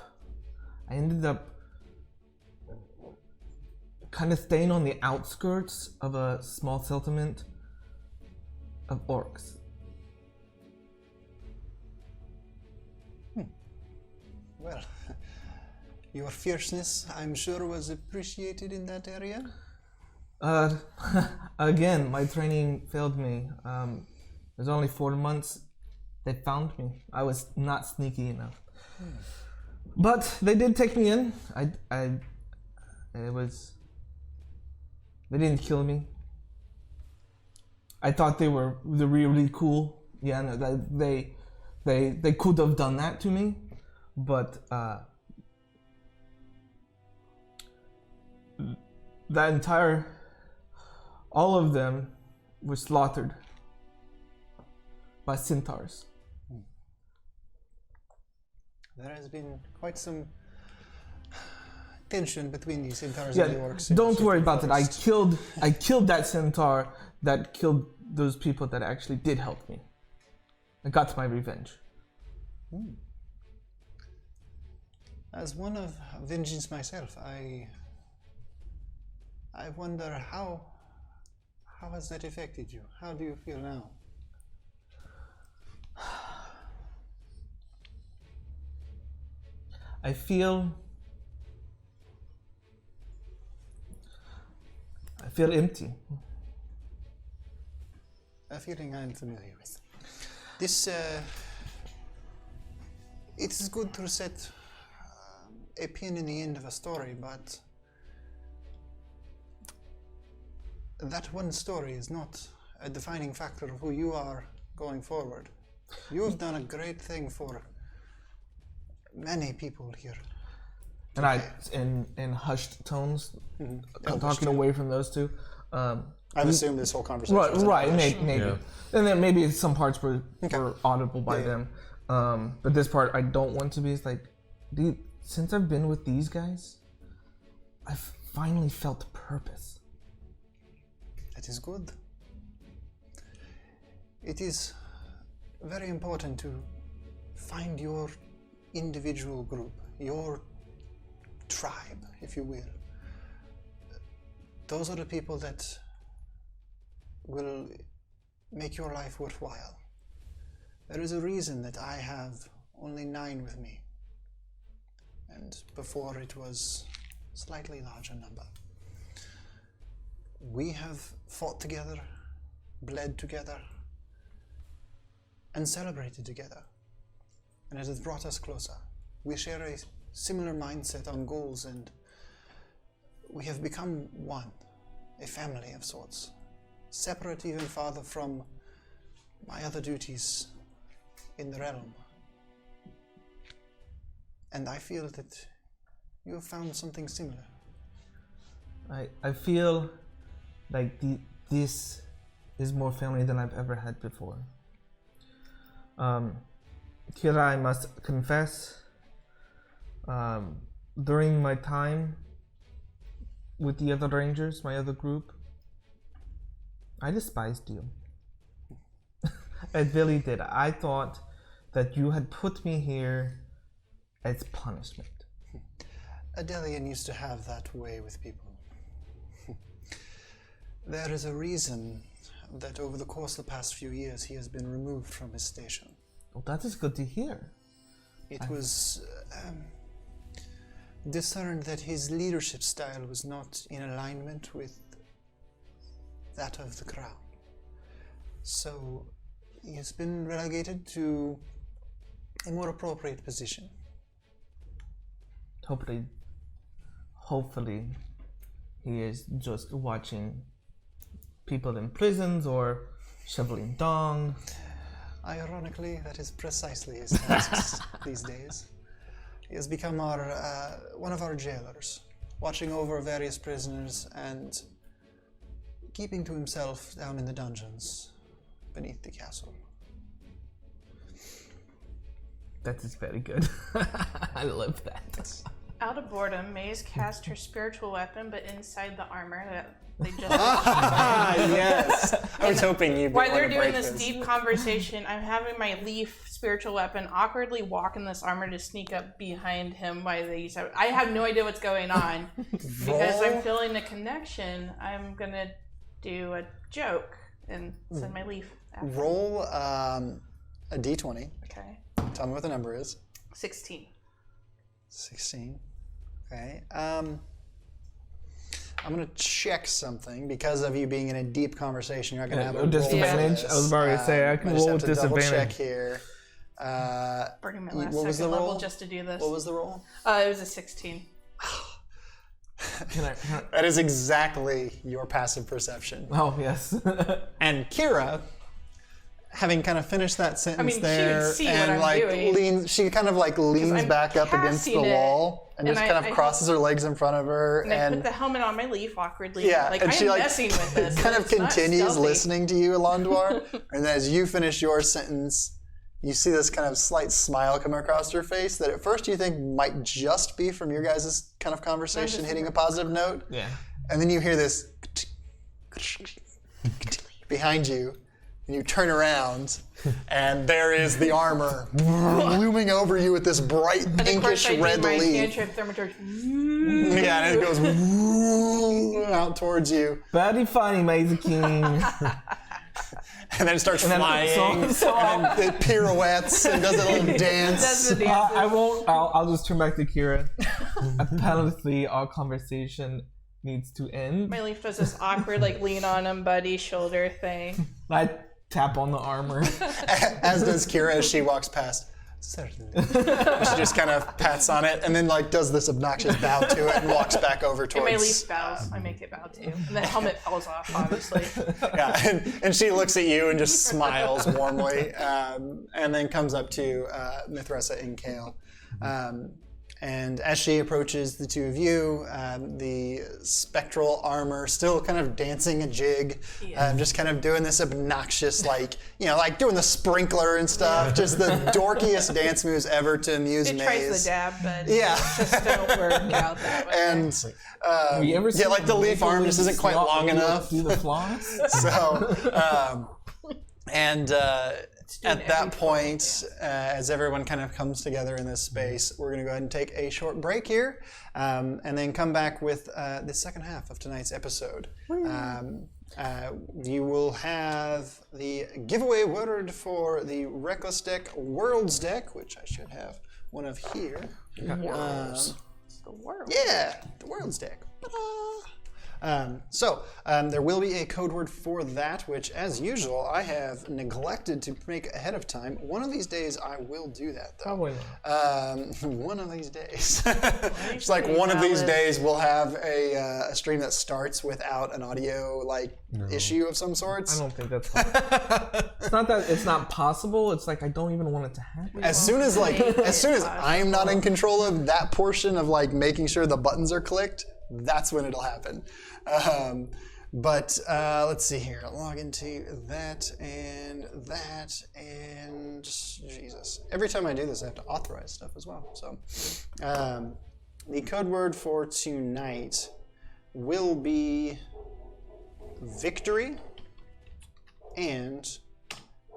kind of staying on the outskirts of a small settlement of orcs.
Well, your fierceness, I'm sure, was appreciated in that area.
Again, my training failed me. It was only 4 months. They found me. I was not sneaky enough. But they did take me in. They didn't kill me. I thought they were really cool. Yeah, no, they could have done that to me, but all of them were slaughtered by centaurs.
There has been quite some tension between these centaurs
Yeah,
and the orcs.
don't worry about that. I killed that centaur that killed those people that actually did help me. I got my revenge.
As one of vengeance myself, I wonder how has that affected you? How do you feel now?
I feel empty.
A feeling I'm familiar with. This, it is good to set a pin in the end of a story, but that one story is not a defining factor of who you are going forward. You have done a great thing for many people here.
And in hushed tones, I'm talking away from those two.
I've assumed this whole conversation.
Right, maybe.
Yeah.
And then maybe some parts were audible by them. But this part I don't want to be. It's like, dude, since I've been with these guys, I've finally felt purpose.
That is good. It is very important to find your individual group, your tribe, if you will. Those are the people that will make your life worthwhile. There is a reason that I have only 9 with me, and before it was a slightly larger number. We have fought together, bled together, and celebrated together, and it has brought us closer. We share a similar mindset on goals, and we have become one, a family of sorts, separate even farther from my other duties in the realm. And I feel that you have found something similar.
I feel like this is more family than I've ever had before. Kira, I must confess, during my time with the other rangers, my other group, I despised you. I really did. I thought that you had put me here as punishment.
Adelian used to have that way with people. There is a reason that over the course of the past few years he has been removed from his station.
Well, that is good to hear.
It was discerned that his leadership style was not in alignment with that of the crown. So he has been relegated to a more appropriate position.
Hopefully he is just watching people in prisons or shoveling dung.
Ironically, that is precisely his tasks these days. He has become one of our jailers, watching over various prisoners and keeping to himself down in the dungeons, beneath the castle.
That is very good. I love that.
Out of boredom, Maze cast her spiritual weapon, but inside the armor that they just.
Yes. I was hoping you'd.
While they're doing this deep conversation, I'm having my leaf spiritual weapon awkwardly walk in this armor to sneak up behind him while they use it. I have no idea what's going on because I'm feeling the connection. I'm gonna do a joke and send my leaf. After.
Roll a d20.
Okay.
Tell me what the number is.
16.
16. Okay. I'm going to check something because of you being in a deep conversation. You're not going to have a
disadvantage.
Roll
I was about to say I can roll with disadvantage.
Double check here.
Burning my last
what was the
second level
roll?
just to do this.
What was the roll?
It was a 16.
That is exactly your passive perception.
Oh, yes.
And Kira, having kind of finished that sentence
she
there,
would see
and
what I'm doing.
she kind of like leans
I'm
back up against the
casting it,
wall and just kind of crosses her legs in front of her,
And I put the helmet on my leaf awkwardly.
yeah,
Like,
and
I
she
am
like
messing with this.
kind of
It's not
continues
stealthy.
listening to you, Elanduar, and then as you finish your sentence, you see this kind of slight smile come across her face that at first you think might just be from your guys' kind of conversation hitting a positive note.
Yeah.
And then you hear this behind you, and you turn around, and there is the armor looming over you with this bright
And of
pinkish
course, I
red
do my
leaf.
cantrip thermaturge.
Yeah, and it goes out towards you.
Very funny, Maze King.
And then it starts
then-
flying,
so
and then it pirouettes and does a little dance.
Does the dance.
I won't. I'll just turn back to Kira. Apparently, our conversation needs to end.
My leaf does this awkward, like, lean on him, buddy, shoulder thing.
I tap on the armor.
As does Kira as she walks past. Certainly. She just kind of pats on it and then like does this obnoxious bow to it and walks back over
And
towards.
my leaf bows. I make it bow too. And the helmet falls off, obviously.
Yeah, and she looks at you and just smiles warmly, and then comes up to Nethreshara and Kael. And as she approaches the two of you, the spectral armor still kind of dancing a jig, just kind of doing this obnoxious, like, like doing the sprinkler and stuff, just the dorkiest dance moves ever to amuse
It
Maze.
tries the dab, but
Yeah.
it just don't work out that way.
And
Have you ever seen
like the leaf arm just isn't quite long enough.
Do the floss?
So,
doing
at that
every
point, as everyone kind of comes together in this space, we're going to go ahead and take a short break here, and then come back with the second half of tonight's episode. You will have the giveaway word for the Reckless Deck Worlds deck, which I should have one of here.
It's the world.
Yeah, the Worlds deck. There will be a code word for that, which, as usual, I have neglected to make ahead of time. One of these days, I will do that, though.
Probably not.
One of these days. It's like one of these days we'll have a stream that starts without an audio issue of some sorts.
I don't think that's possible. It's not that it's not possible. It's like I don't even want it to happen.
As soon as I'm not in control of that portion of making sure the buttons are clicked, that's when it'll happen. Let's see here. Log into that and Jesus. Every time I do this, I have to authorize stuff as well. So, the code word for tonight will be victory. And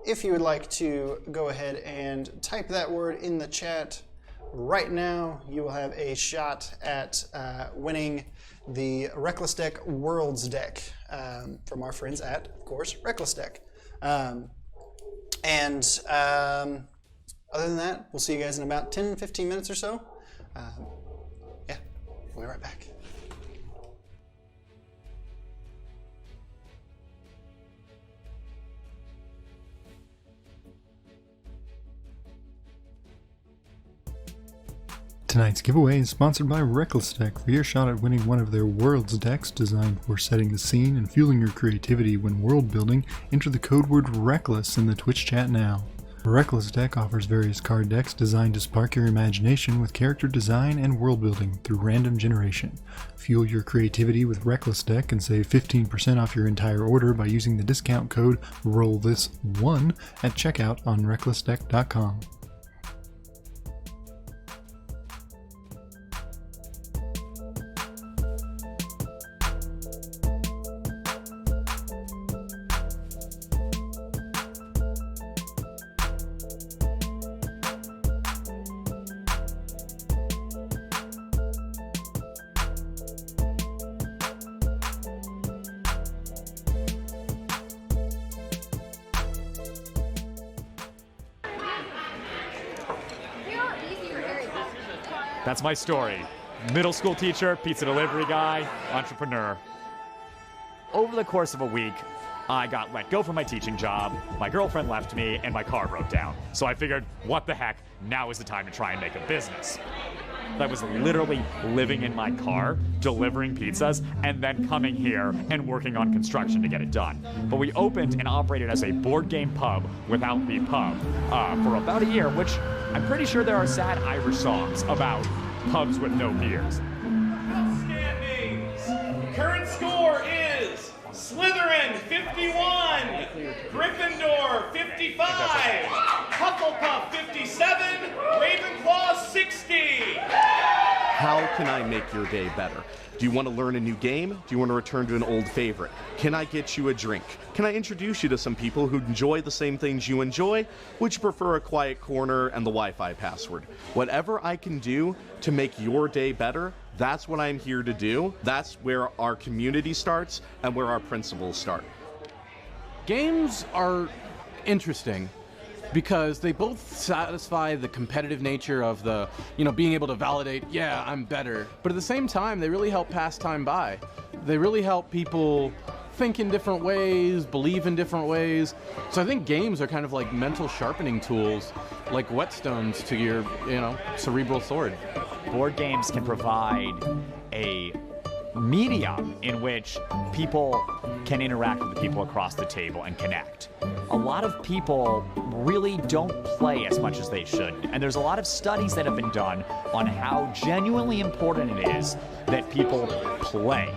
if you would like to go ahead and type that word in the chat right now, you will have a shot at winning the Reckless Deck Worlds deck from our friends at, of course, Reckless Deck. Other than that, we'll see you guys in about 10-15 minutes or so. We'll be right back.
Tonight's giveaway is sponsored by Reckless Deck. For your shot at winning one of their Worlds decks designed for setting the scene and fueling your creativity when world building, enter the code word RECKLESS in the Twitch chat now. Reckless Deck offers various card decks designed to spark your imagination with character design and world building through random generation. Fuel your creativity with Reckless Deck and save 15% off your entire order by using the discount code RoleThis1 at checkout on recklessdeck.com.
That's my story. Middle school teacher, pizza delivery guy, entrepreneur. Over the course of a week, I got let go from my teaching job, my girlfriend left me, and my car broke down. So I figured, what the heck, now is the time to try and make a business. I was literally living in my car, delivering pizzas, and then coming here and working on construction to get it done. But we opened and operated as a board game pub without the pub for about a year, which I'm pretty sure there are sad Irish songs about pubs with no beers.
Standings. Current score is Slytherin 51, Gryffindor 55, Hufflepuff 57, Ravenclaw 60.
How can I make your day better? Do you want to learn a new game? Do you want to return to an old favorite? Can I get you a drink? Can I introduce you to some people who enjoy the same things you enjoy? Would you prefer a quiet corner and the Wi-Fi password? Whatever I can do to make your day better, that's what I'm here to do. That's where our community starts and where our principles start.
Games are interesting because they both satisfy the competitive nature of the, being able to validate, yeah, I'm better. But at the same time, they really help pass time by. They really help people think in different ways, believe in different ways. So I think games are kind of like mental sharpening tools, like whetstones to your, cerebral sword.
Board games can provide a medium in which people can interact with the people across the table and connect. A lot of people really don't play as much as they should, and there's a lot of studies that have been done on how genuinely important it is that people play.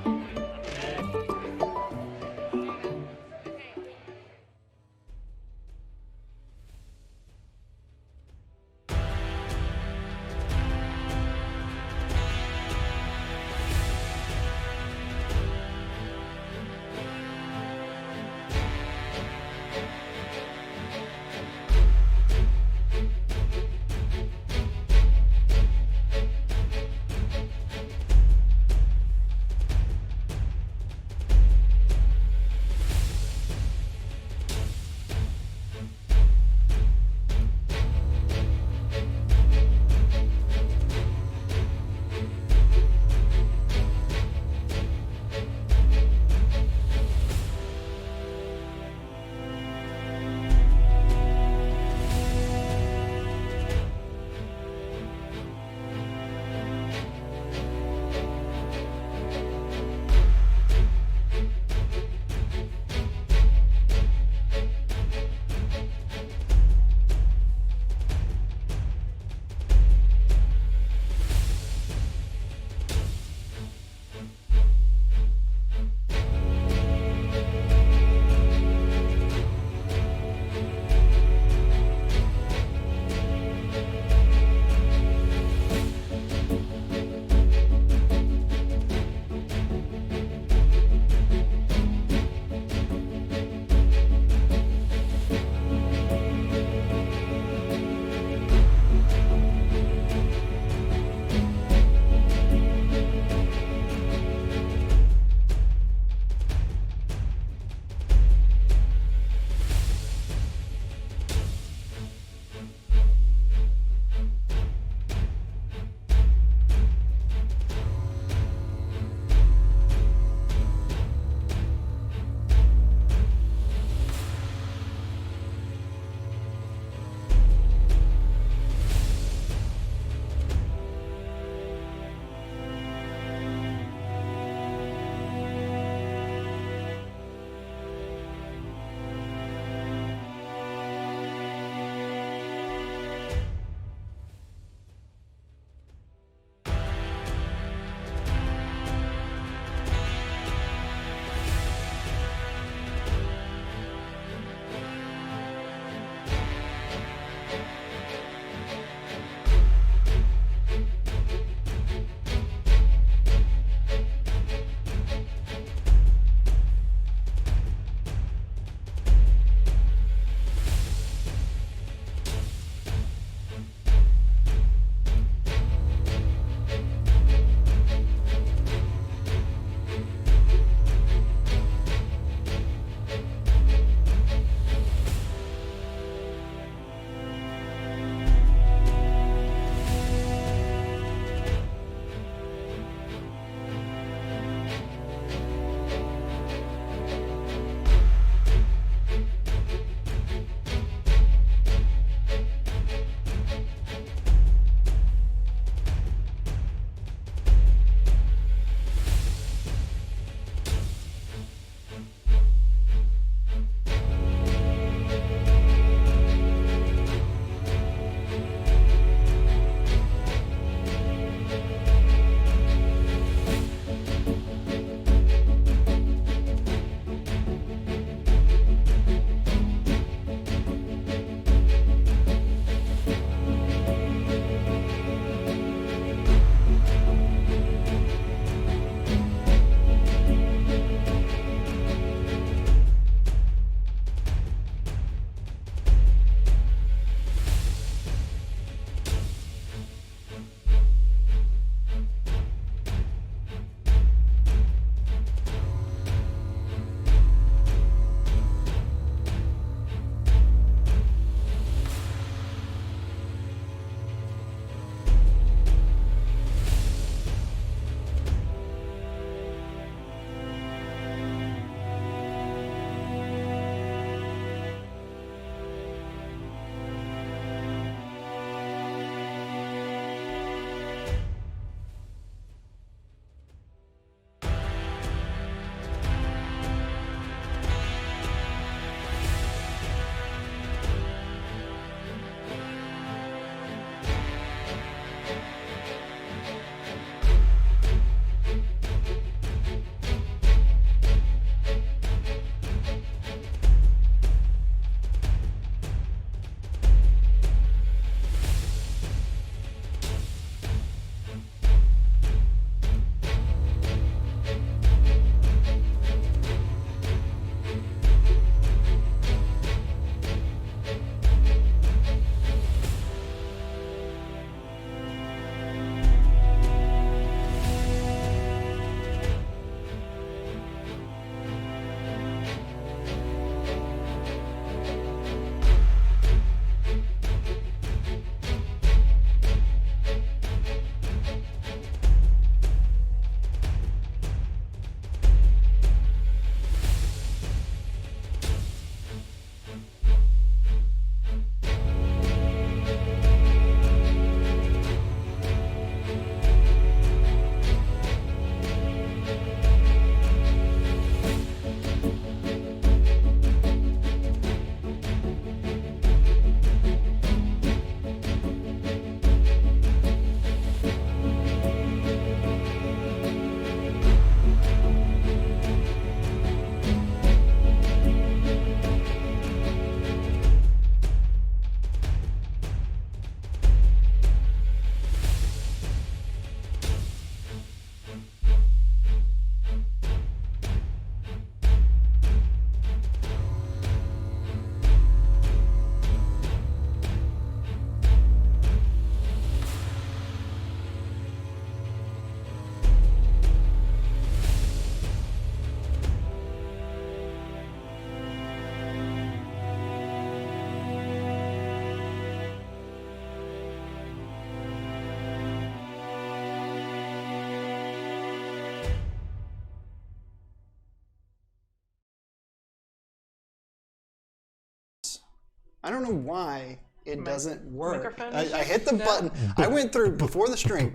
I don't know why it doesn't work.
microphone
I hit the button. I went through, before the stream,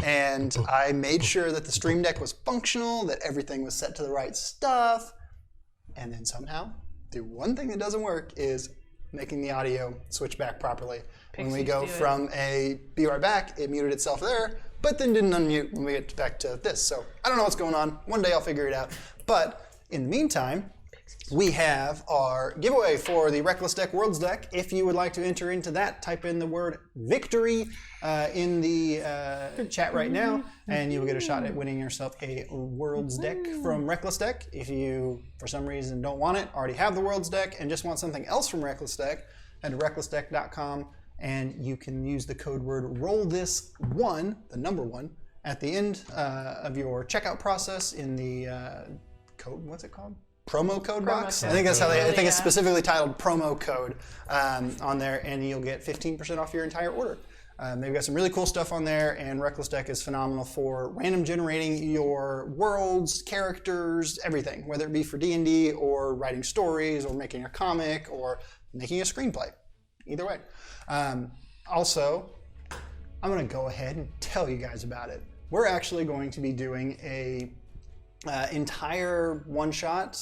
and I made sure that the Stream Deck was functional, that everything was set to the right stuff. And then somehow, the one thing that doesn't work is making the audio switch back properly. When we go from a be right back, it muted itself there, but then didn't unmute when we get back to this. So I don't know what's going on. One day I'll figure it out. But in the meantime, we have our giveaway for the Reckless Deck Worlds deck. If you would like to enter into that, type in the word victory in the chat right now, and you will get a shot at winning yourself a Worlds deck from Reckless Deck. If you, for some reason, don't want it, already have the Worlds deck, and just want something else from Reckless Deck, head to recklessdeck.com, and you can use the code word RoleThis1, the number 1, at the end of your checkout process in the code, what's it called? Promo code box. I think that's how I think it's specifically titled promo code on there, and you'll get 15% off your entire order. They've got some really cool stuff on there, and Reckless Deck is phenomenal for random generating your worlds, characters, everything, whether it be for D&D or writing stories or making a comic or making a screenplay. Either way. Also, I'm going to go ahead and tell you guys about it. We're actually going to be doing a entire one-shot,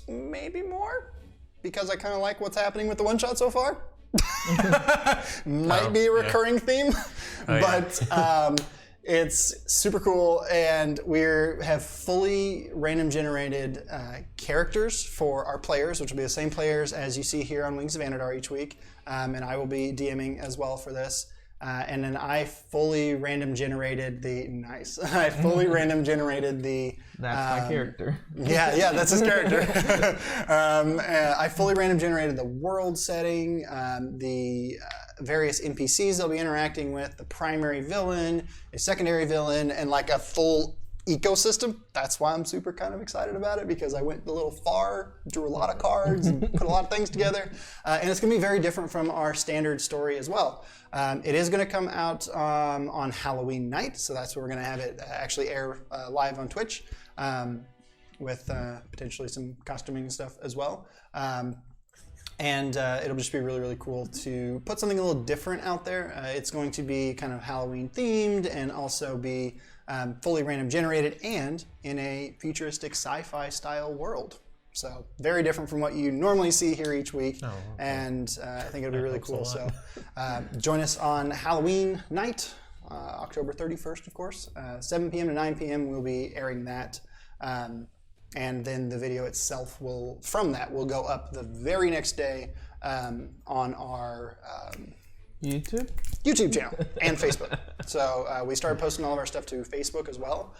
maybe more, because I kind of like what's happening with the one-shot so far. Might be a recurring theme, but it's super cool, and we have fully random generated characters for our players, which will be the same players as you see here on Wings of Anadar each week, and I will be DMing as well for this. And then I fully random generated the
That's my character.
Yeah, that's his character. I fully random generated the world setting, the various NPCs they'll be interacting with, the primary villain, a secondary villain, and like a full ecosystem. That's why I'm super kind of excited about it, because I went a little far, drew a lot of cards, and put a lot of things together. And it's going to be very different from our standard story as well. It is going to come out on Halloween night, so that's where we're going to have it actually air live on Twitch with potentially some costuming and stuff as well. And it'll just be really, really cool to put something a little different out there. It's going to be kind of Halloween themed and also be fully random generated and in a futuristic sci-fi style world. So very different from what you normally see here each week. Oh, okay. And I think it'll be really cool. So join us on Halloween night, October 31st, of course. 7 p.m. to 9 p.m. we'll be airing that. And then the video itself will go up the very next day on our YouTube channel and Facebook. So we started posting all of our stuff to Facebook as well,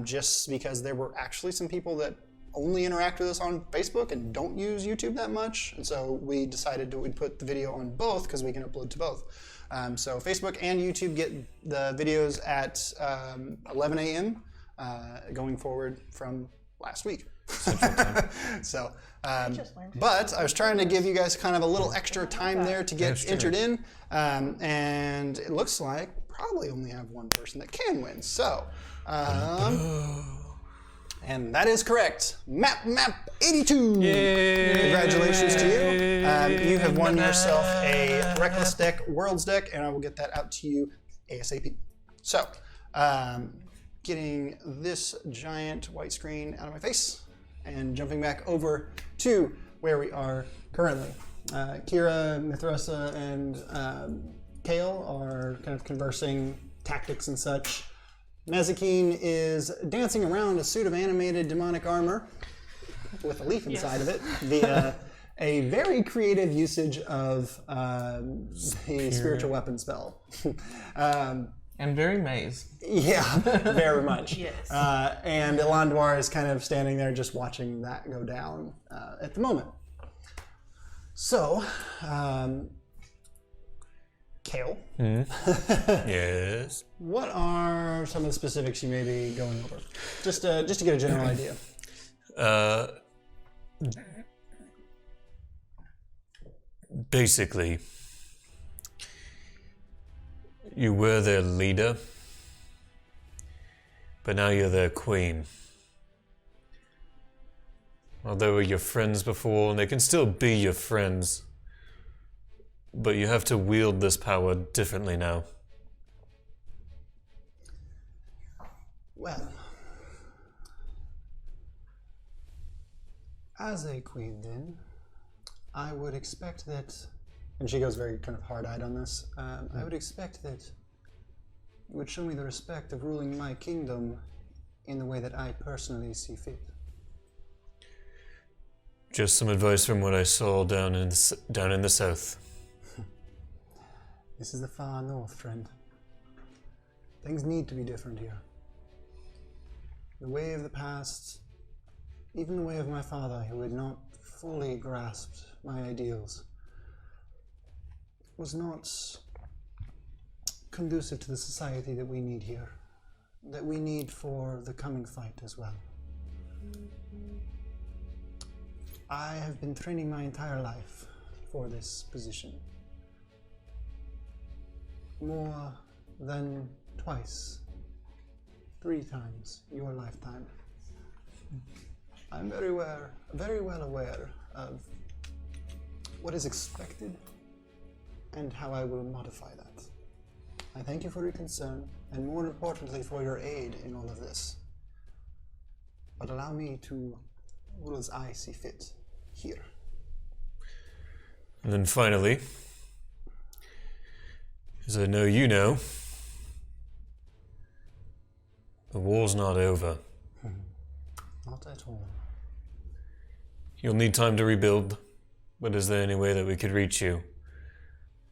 just because there were actually some people that only interact with us on Facebook and don't use YouTube that much. And so we decided we'd put the video on both because we can upload to both. So Facebook and YouTube get the videos at 11 a.m. Going forward from last week. So, but I was trying to give you guys kind of a little extra time there to get entered in, and it looks like probably only have one person that can win. So, and that is correct. Map 82. Yay. Congratulations to you. You have won yourself a Reckless Deck Worlds deck, and I will get that out to you ASAP. So, getting this giant white screen out of my face and jumping back over to where we are currently. Kira, Nethreshara, and Kael are kind of conversing tactics and such. Mazikeen is dancing around a suit of animated demonic armor with a leaf inside of it via a very creative usage of the spiritual weapon spell.
And very maze.
Yeah, very much.
Yes.
And Elanduar is kind of standing there just watching that go down at the moment. So, Kael.
Yes.
What are some of the specifics you may be going over? Just to get a general idea.
Basically, you were their leader, but now you're their queen. Well, they were your friends before, and they can still be your friends, but you have to wield this power differently now.
Well, as a queen then, I would expect that, and she goes very kind of hard-eyed on this, I would expect that you would show me the respect of ruling my kingdom in the way that I personally see fit.
Just some advice from what I saw down in the south.
This is the far north, friend. Things need to be different here. The way of the past, even the way of my father, who had not fully grasped my ideals, was not conducive to the society that we need here, that we need for the coming fight as well. I have been training my entire life for this position. More than twice, 3 times your lifetime. I'm very well aware of what is expected and how I will modify that. I thank you for your concern, and more importantly for your aid in all of this. But allow me to rule as I see fit here.
And then finally, as I know you know, the war's not over.
Not at all.
You'll need time to rebuild, but is there any way that we could reach you,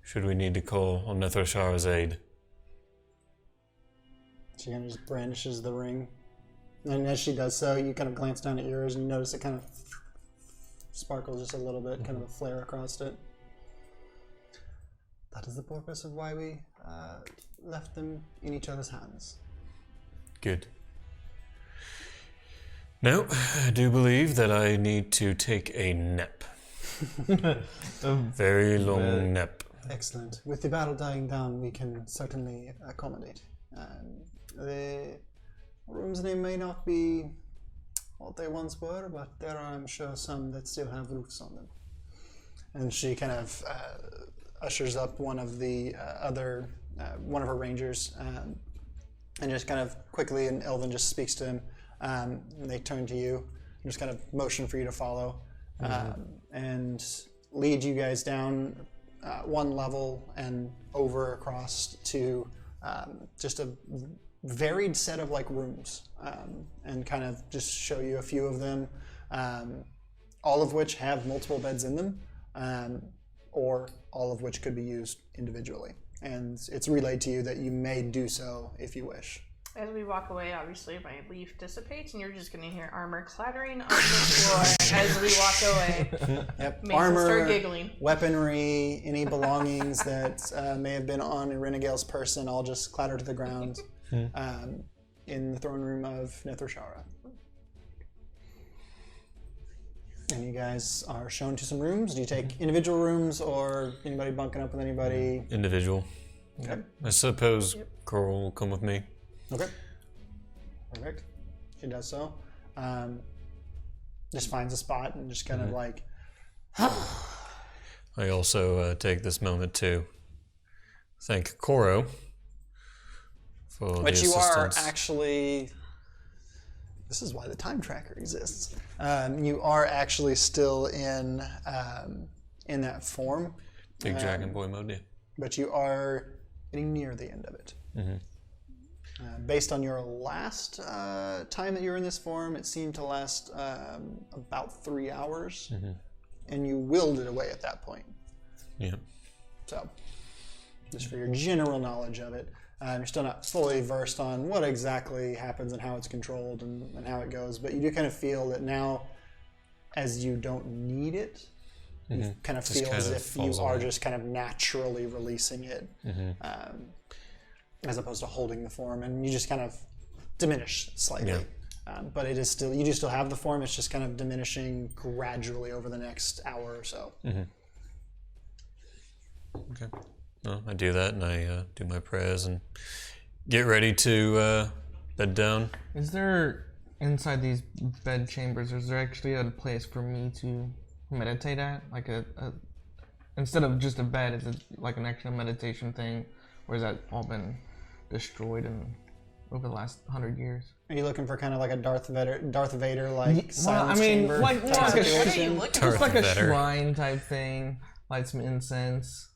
should we need to call on Nethreshara's aid?
She kind of just brandishes the ring. And as she does so, you kind of glance down at yours and you notice it kind of sparkles just a little bit, kind of a flare across it. That is the purpose of why we left them in each other's hands.
Good. Now, I do believe that I need to take a nap. A very long nap.
Excellent. With the battle dying down, we can certainly accommodate. The rooms, they may not be what they once were, but there are, I'm sure, some that still have roofs on them. And she kind of ushers up one of the one of her rangers, and just kind of quickly, and Elvin just speaks to him. And they turn to you, and just kind of motion for you to follow, and lead you guys down one level and over across to just a varied set of like rooms, and kind of just show you a few of them, all of which have multiple beds in them, or all of which could be used individually. And it's relayed to you that you may do so if you wish.
As we walk away, obviously my leaf dissipates, and you're just going to hear armor clattering on the floor as we walk away.
Yep.
Mason
Armor,
start giggling.
Weaponry, any belongings that may have been on Irenegale's person all just clatter to the ground in the throne room of Nethreshara. And you guys are shown to some rooms. Do you take individual rooms or anybody bunking up with anybody?
Individual.
Okay.
I suppose Koral will come with me.
Okay. Perfect. She does so. Just finds a spot and just kind of like...
I also take this moment to thank Koro for
But
the
you
assistance.
are actually... This is why the time tracker exists. You are actually still in that form.
Big Dragon Boy mode, yeah.
But you are getting near the end of it. Based on your last time that you were in this form, it seemed to last about 3 hours, and you willed it away at that point.
Yeah.
So, just for your general knowledge of it, you're still not fully versed on what exactly happens and how it's controlled and how it goes, but you do kind of feel that now, as you don't need it, you kind of feel as if you are just kind of naturally releasing it. As opposed to holding the form, and you just kind of diminish slightly. Yeah. But it is still, you do still have the form, it's just kind of diminishing gradually over the next hour or so.
Okay. Well, I do that, and I do my prayers and get ready to bed down.
Is there, inside these bed chambers, is there actually a place for me to meditate at? Like instead of just a bed, is it like an actual meditation thing, or has that all been destroyed over the last 100 years?
Are you looking for kind of like a Darth Vader like silence
well, I mean,
chamber?
like
type
a
situation?
just like a shrine type thing, light some incense.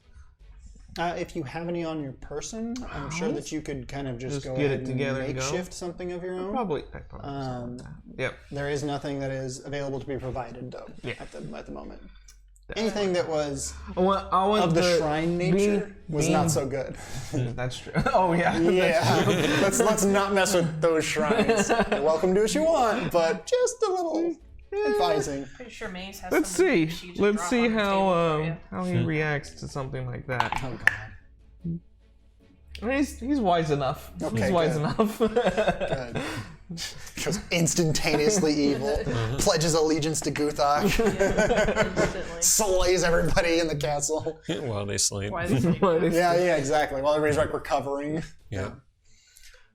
If you have any on your person, I'm sure that you could kind of just go
get
ahead
it together
and
and go.
makeshift something of your own.
Probably something like that. Yep.
There is nothing that is available to be provided though at the moment.
Yeah.
Anything that was
I want
of the shrine nature was not so good.
That's true. Oh yeah.
Yeah. let's not mess with those shrines. You're welcome to do what you want, but just a little advising.
Pretty sure Maze has
Let's
some
see.
sheets to
Let's
drop
see
on the table for you.
how he reacts to something like that.
Oh god.
I mean, he's wise enough.
Okay,
he's wise
good.
enough.
Good. Goes instantaneously evil. Pledges allegiance to Guthok.
Instantly.
Slays everybody in the castle.
While they sleep.
Why is it
Yeah, exactly. While everybody's like recovering.
Yeah.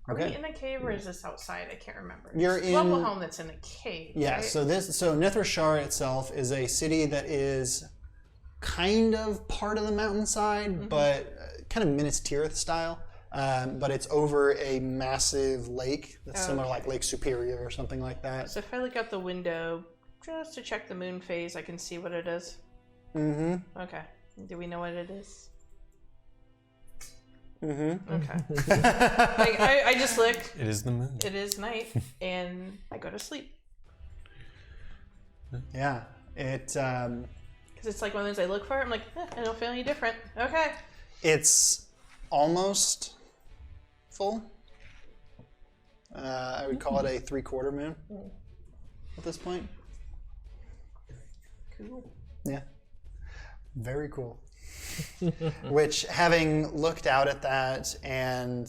Are we
Okay.
in a cave or is this outside? I can't remember.
You're
It's
in-
Level Home that's in a cave.
Yeah,
right?
so Nethreshara itself is a city that is kind of part of the mountainside, but kind of Minas Tirith style. But it's over a massive lake that's similar like Lake Superior or something like that.
So if I look out the window just to check the moon phase, I can see what it is.
Mm-hmm.
Okay. Do we know what it is?
Mm-hmm.
Okay. Like, I just look.
It is the moon.
It is night, and I go to sleep.
Yeah.
Because it's like one of those I look for. I'm like, I don't feel any different. Okay.
It's almost full. I would call it a 3/4 moon at this point.
Cool.
Yeah. Very cool. Which, having looked out at that and...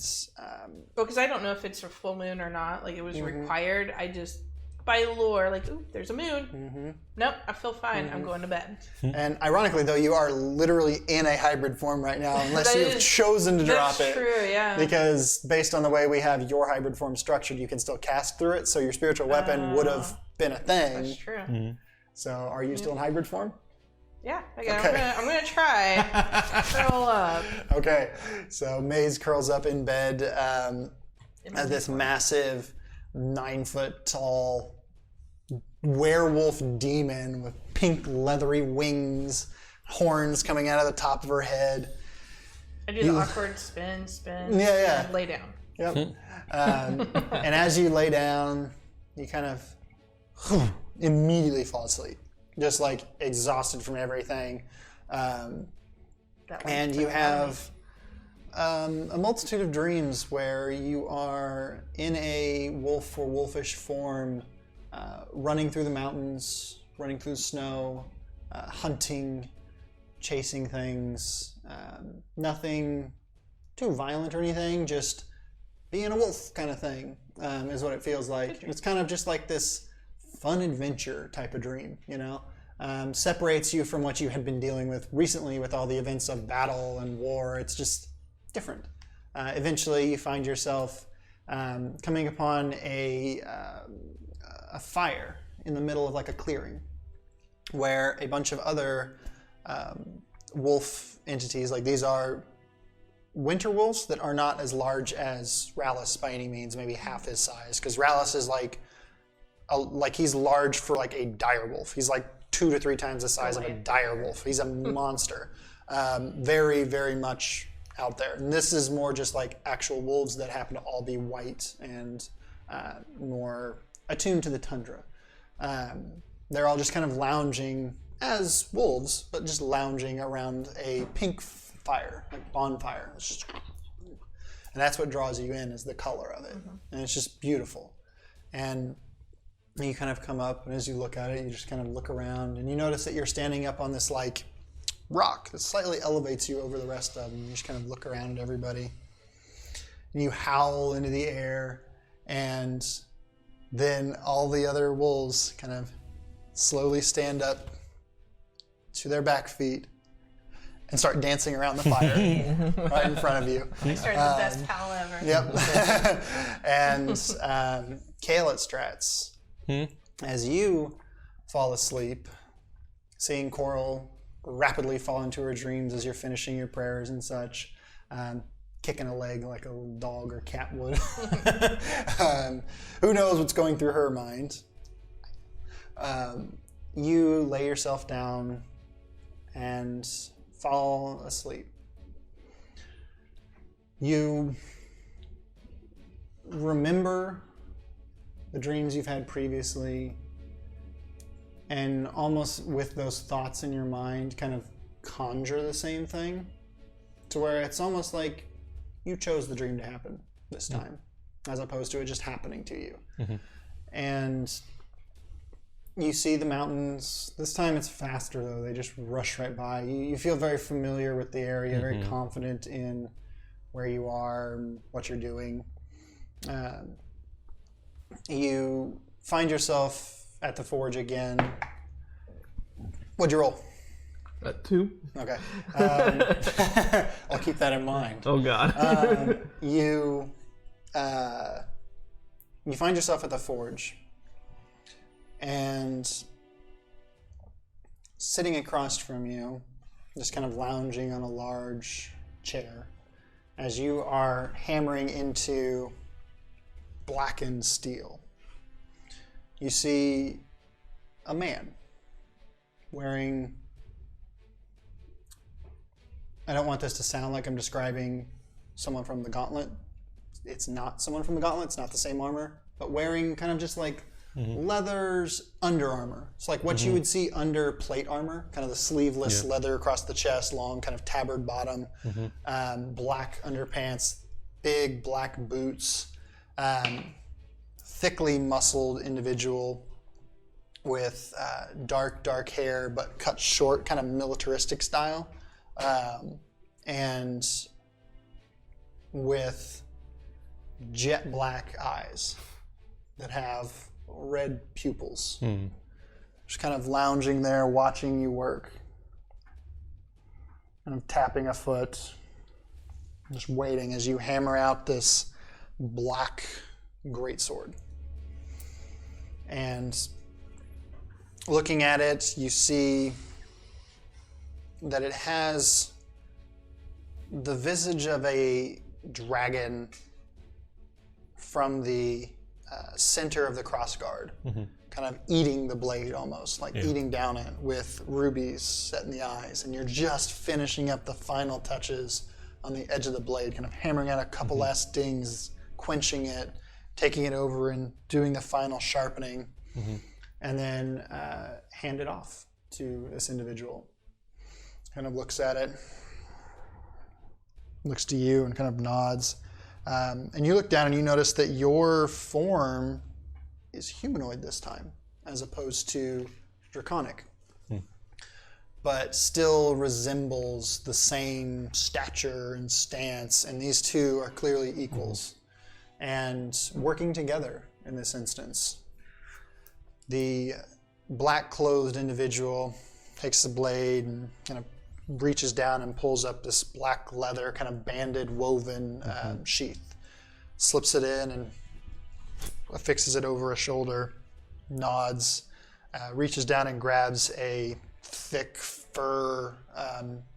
Because I don't know if it's a full moon or not. Like, it was required. I just, by lore, like, ooh, there's a moon. Nope, I feel fine. I'm going to bed.
And ironically, though, you are literally in a hybrid form right now, unless
That
you've
is-
chosen to drop
That's
it.
true, yeah.
Because based on the way we have your hybrid form structured, you can still cast through it, so your spiritual weapon would have been a thing.
That's true.
So are you still in hybrid form?
Yeah, again,
Okay.
I'm gonna try. Curl up.
Okay, so Maze curls up in bed as this massive 9-foot-tall werewolf demon with pink leathery wings, horns coming out of the top of her head.
I do the awkward spin,
Yeah.
and lay down.
Yep. And as you lay down, you kind of immediately fall asleep, just like exhausted from everything. And you have a multitude of dreams where you are in a wolf or wolfish form, running through the mountains, running through the snow, hunting, chasing things. Nothing too violent or anything, just being a wolf kind of thing is what it feels like. It's kind of just like this fun adventure type of dream, you know? Separates you from what you had been dealing with recently with all the events of battle and war. It's just different. Eventually you find yourself coming upon a fire in the middle of like a clearing where a bunch of other wolf entities, like these are winter wolves that are not as large as Rallus by any means, maybe half his size, because Rallus is like he's large for like a dire wolf. He's like 2 to 3 times the size of a dire wolf. He's a monster. Very, very much out there. And this is more just like actual wolves that happen to all be white and more attuned to the tundra. They're all just kind of lounging as wolves, but just lounging around a pink fire, like bonfire. It's just, and that's what draws you in, is the color of it. And it's just beautiful. And you kind of come up, and as you look at it, you just kind of look around, and you notice that you're standing up on this like rock that slightly elevates you over the rest of them. You just kind of look around at everybody, and you howl into the air, and then all the other wolves kind of slowly stand up to their back feet and start dancing around the fire right in front of you.
I started the best pal ever.
Yep. And Kael at Strats, as you fall asleep, seeing Koral rapidly fall into her dreams as you're finishing your prayers and such, kicking a leg like a little dog or cat would. Who knows what's going through her mind? You lay yourself down and fall asleep. You remember the dreams you've had previously, and almost with those thoughts in your mind kind of conjure the same thing, to where it's almost like you chose the dream to happen this time, as opposed to it just happening to you. And you see the mountains. This time it's faster though, they just rush right by. You feel very familiar with the area, very confident in where you are and what you're doing. You find yourself at the forge again. What'd you roll?
2.
Okay. I'll keep that in mind.
Oh God.
You find yourself at the forge, and sitting across from you, just kind of lounging on a large chair, as you are hammering into blackened steel, you see a man wearing, I don't want this to sound like I'm describing someone from the Gauntlet. It's not someone from the Gauntlet, it's not the same armor, but wearing kind of just like leather's Under Armour. It's like what you would see under plate armor, kind of the sleeveless leather across the chest, long kind of tabard bottom, black underpants, big black boots, thickly muscled individual with dark hair, but cut short, kind of militaristic style, and with jet black eyes that have red pupils. Just kind of lounging there, watching you work, kind of tapping a foot, just waiting as you hammer out this black greatsword. And looking at it, you see that it has the visage of a dragon from the center of the crossguard, kind of eating the blade almost, like eating down it, with rubies set in the eyes. And you're just finishing up the final touches on the edge of the blade, kind of hammering out a couple last dings, quenching it, taking it over and doing the final sharpening, and then hand it off to this individual. Kind of looks at it, looks to you and kind of nods. And you look down and you notice that your form is humanoid this time, as opposed to draconic, but still resembles the same stature and stance, and these two are clearly equals and working together in this instance. The black-clothed individual takes the blade and kind of reaches down and pulls up this black leather kind of banded woven sheath, slips it in and affixes it over a shoulder, nods, reaches down and grabs a thick fur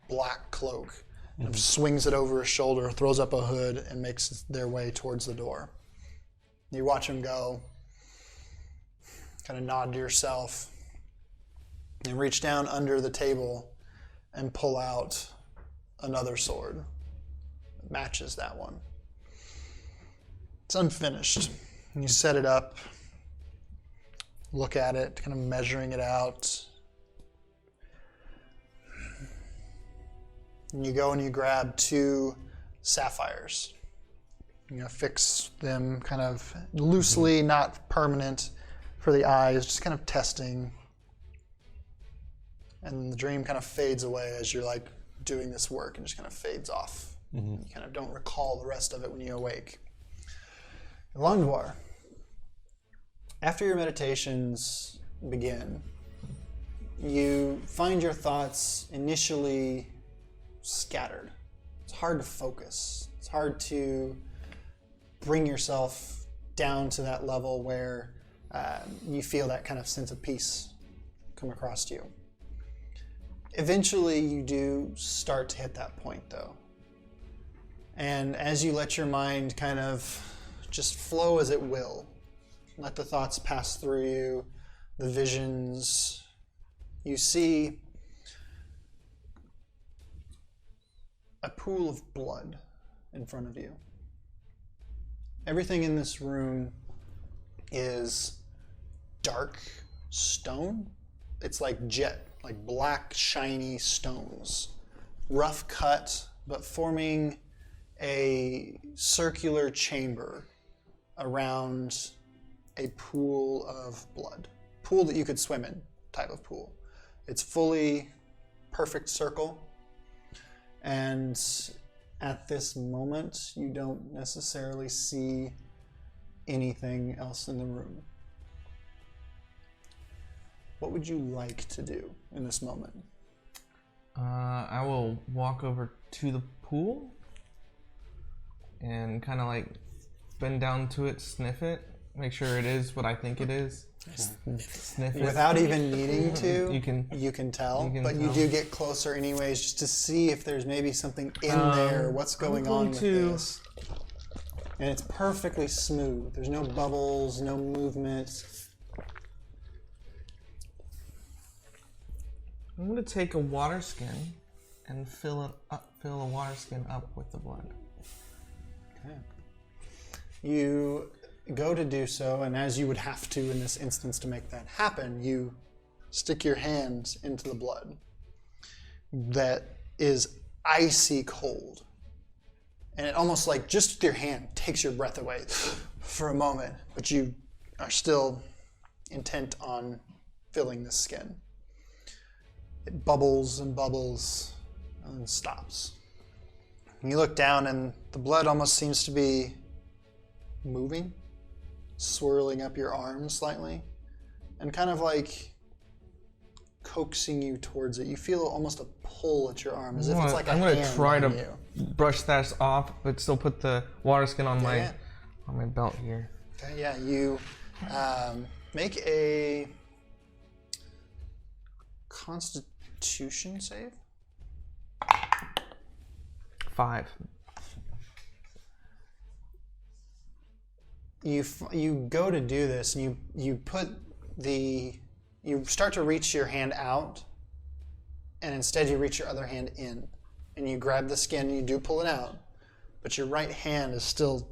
black cloak, and swings it over his shoulder, throws up a hood, and makes their way towards the door. You watch him go, kind of nod to yourself, and reach down under the table and pull out another sword that matches that one. It's unfinished. And you set it up, look at it, kind of measuring it out. And you go and you grab 2 sapphires. You affix them kind of loosely, not permanent, for the eyes, just kind of testing. And the dream kind of fades away as you're like doing this work, and just kind of fades off. You kind of don't recall the rest of it when you awake. Elanduar, after your meditations begin, you find your thoughts initially scattered. It's hard to focus. It's hard to bring yourself down to that level where you feel that kind of sense of peace come across you. Eventually, you do start to hit that point, though. And as you let your mind kind of just flow as it will, let the thoughts pass through you, the visions, you see a pool of blood in front of you. Everything in this room is dark stone. It's like black, shiny stones. Rough cut, but forming a circular chamber around a pool of blood. Pool that you could swim in, type of pool. It's fully perfect circle. And at this moment, you don't necessarily see anything else in the room. What would you like to do in this moment?
I will walk over to the pool and kind of like bend down to it, sniff it, make sure it is what I think it is. Sniff it.
Without even needing to, you can tell,
you
do get closer anyways, just to see if there's maybe something in there, what's going on with this. And it's perfectly smooth. There's no bubbles, no movement.
I'm going to take a water skin and fill a water skin up with the blood.
Okay. You go to do so, and as you would have to in this instance to make that happen, you stick your hand into the blood that is icy cold. And it almost like just with your hand takes your breath away for a moment, but you are still intent on filling this skin. It bubbles and bubbles and then stops. And you look down and the blood almost seems to be moving, swirling up your arm slightly, and kind of like coaxing you towards it. You feel almost a pull at your arm, as if it's like
I'm going to try to brush that off, but still put the water skin on my belt here.
Okay, yeah, you make a Constitution save.
5.
You go to do this, and you start to reach your hand out, and instead you reach your other hand in, and you grab the skin, and you do pull it out, but your right hand is still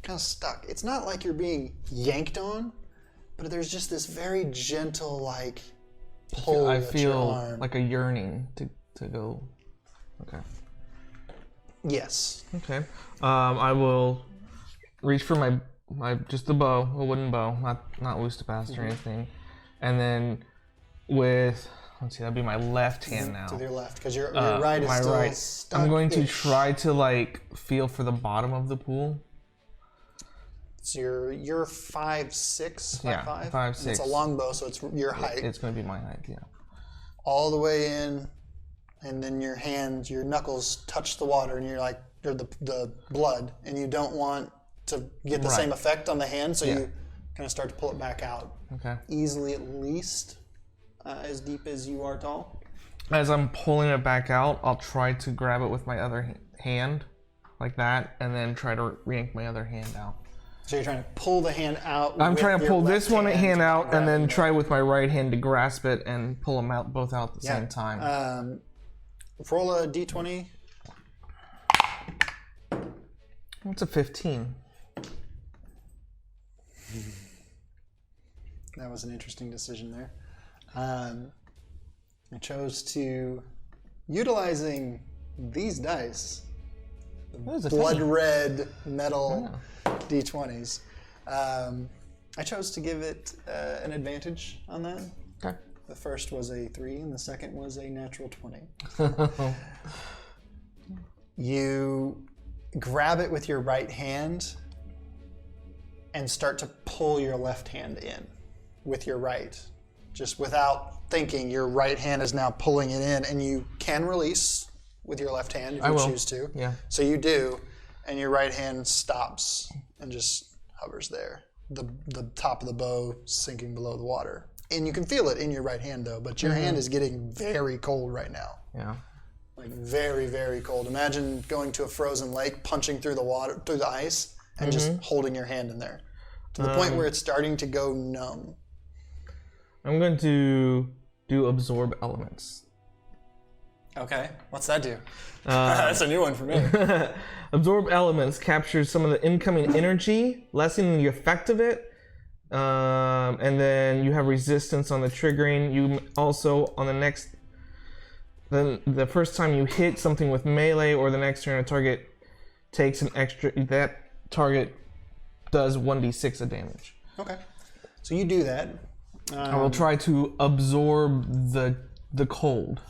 kind of stuck. It's not like you're being yanked on, but there's just this very gentle, like, pull
I
at
feel
your arm.
like a yearning to go. Okay.
Yes.
Okay. I will reach for my just the bow, a wooden bow, not loose to pass or anything, and then let's see, that'd be my left hand now.
To your left, because your right is still stuck.
I'm going to try to like feel for the bottom of the pool.
So you're 5'6", 5'5"?
Yeah, 5'6".
It's a long bow, so it's your height.
It's going to be my height, yeah.
All the way in, and then your knuckles touch the water, and you're the blood, and you don't want to get the same effect on the hand, so you kind of start to pull it back out.
Okay.
Easily, at least as deep as you are tall.
As I'm pulling it back out, I'll try to grab it with my other hand, like that, and then try to yank my other hand out.
So you're trying to pull the hand out.
I'm trying to pull this one hand out, and then try with my right hand to grasp it and pull them out both out at the same time.
Roll a d20.
It's a 15.
That was an interesting decision there. I chose to, utilizing these dice, blood red metal d20s. I chose to give it an advantage on that.
Okay.
The first was a 3 and the second was a natural 20. You grab it with your right hand and start to pull your left hand in with your right. Just without thinking, your right hand is now pulling it in, and you can release with your left hand if you choose to.
Yeah.
So you do, and your right hand stops and just hovers there. The top of the bow sinking below the water. and you can feel it in your right hand though, but your hand is getting very cold right now.
Yeah.
Like very, very cold. Imagine going to a frozen lake, punching through the water, through the ice, and just holding your hand in there to the point where it's starting to go numb.
I'm going to do absorb elements.
Okay, what's that do? That's a new one for me.
Absorb elements captures some of the incoming energy, lessening the effect of it, and then you have resistance on the triggering. You also on the next. Then the first time you hit something with melee or the next turn a target takes an extra, that target does 1d6 of damage.
Okay, so you do that.
I will try to absorb the cold.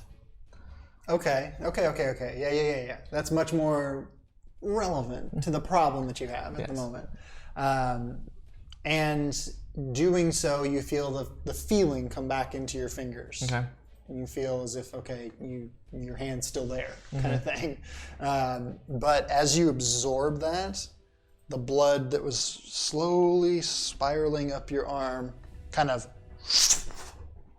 Okay. Yeah. That's much more relevant to the problem that you have at the moment. And doing so, you feel the feeling come back into your fingers.
Okay.
And you feel as if, your hand's still there, kind of thing. But as you absorb that, the blood that was slowly spiraling up your arm kind of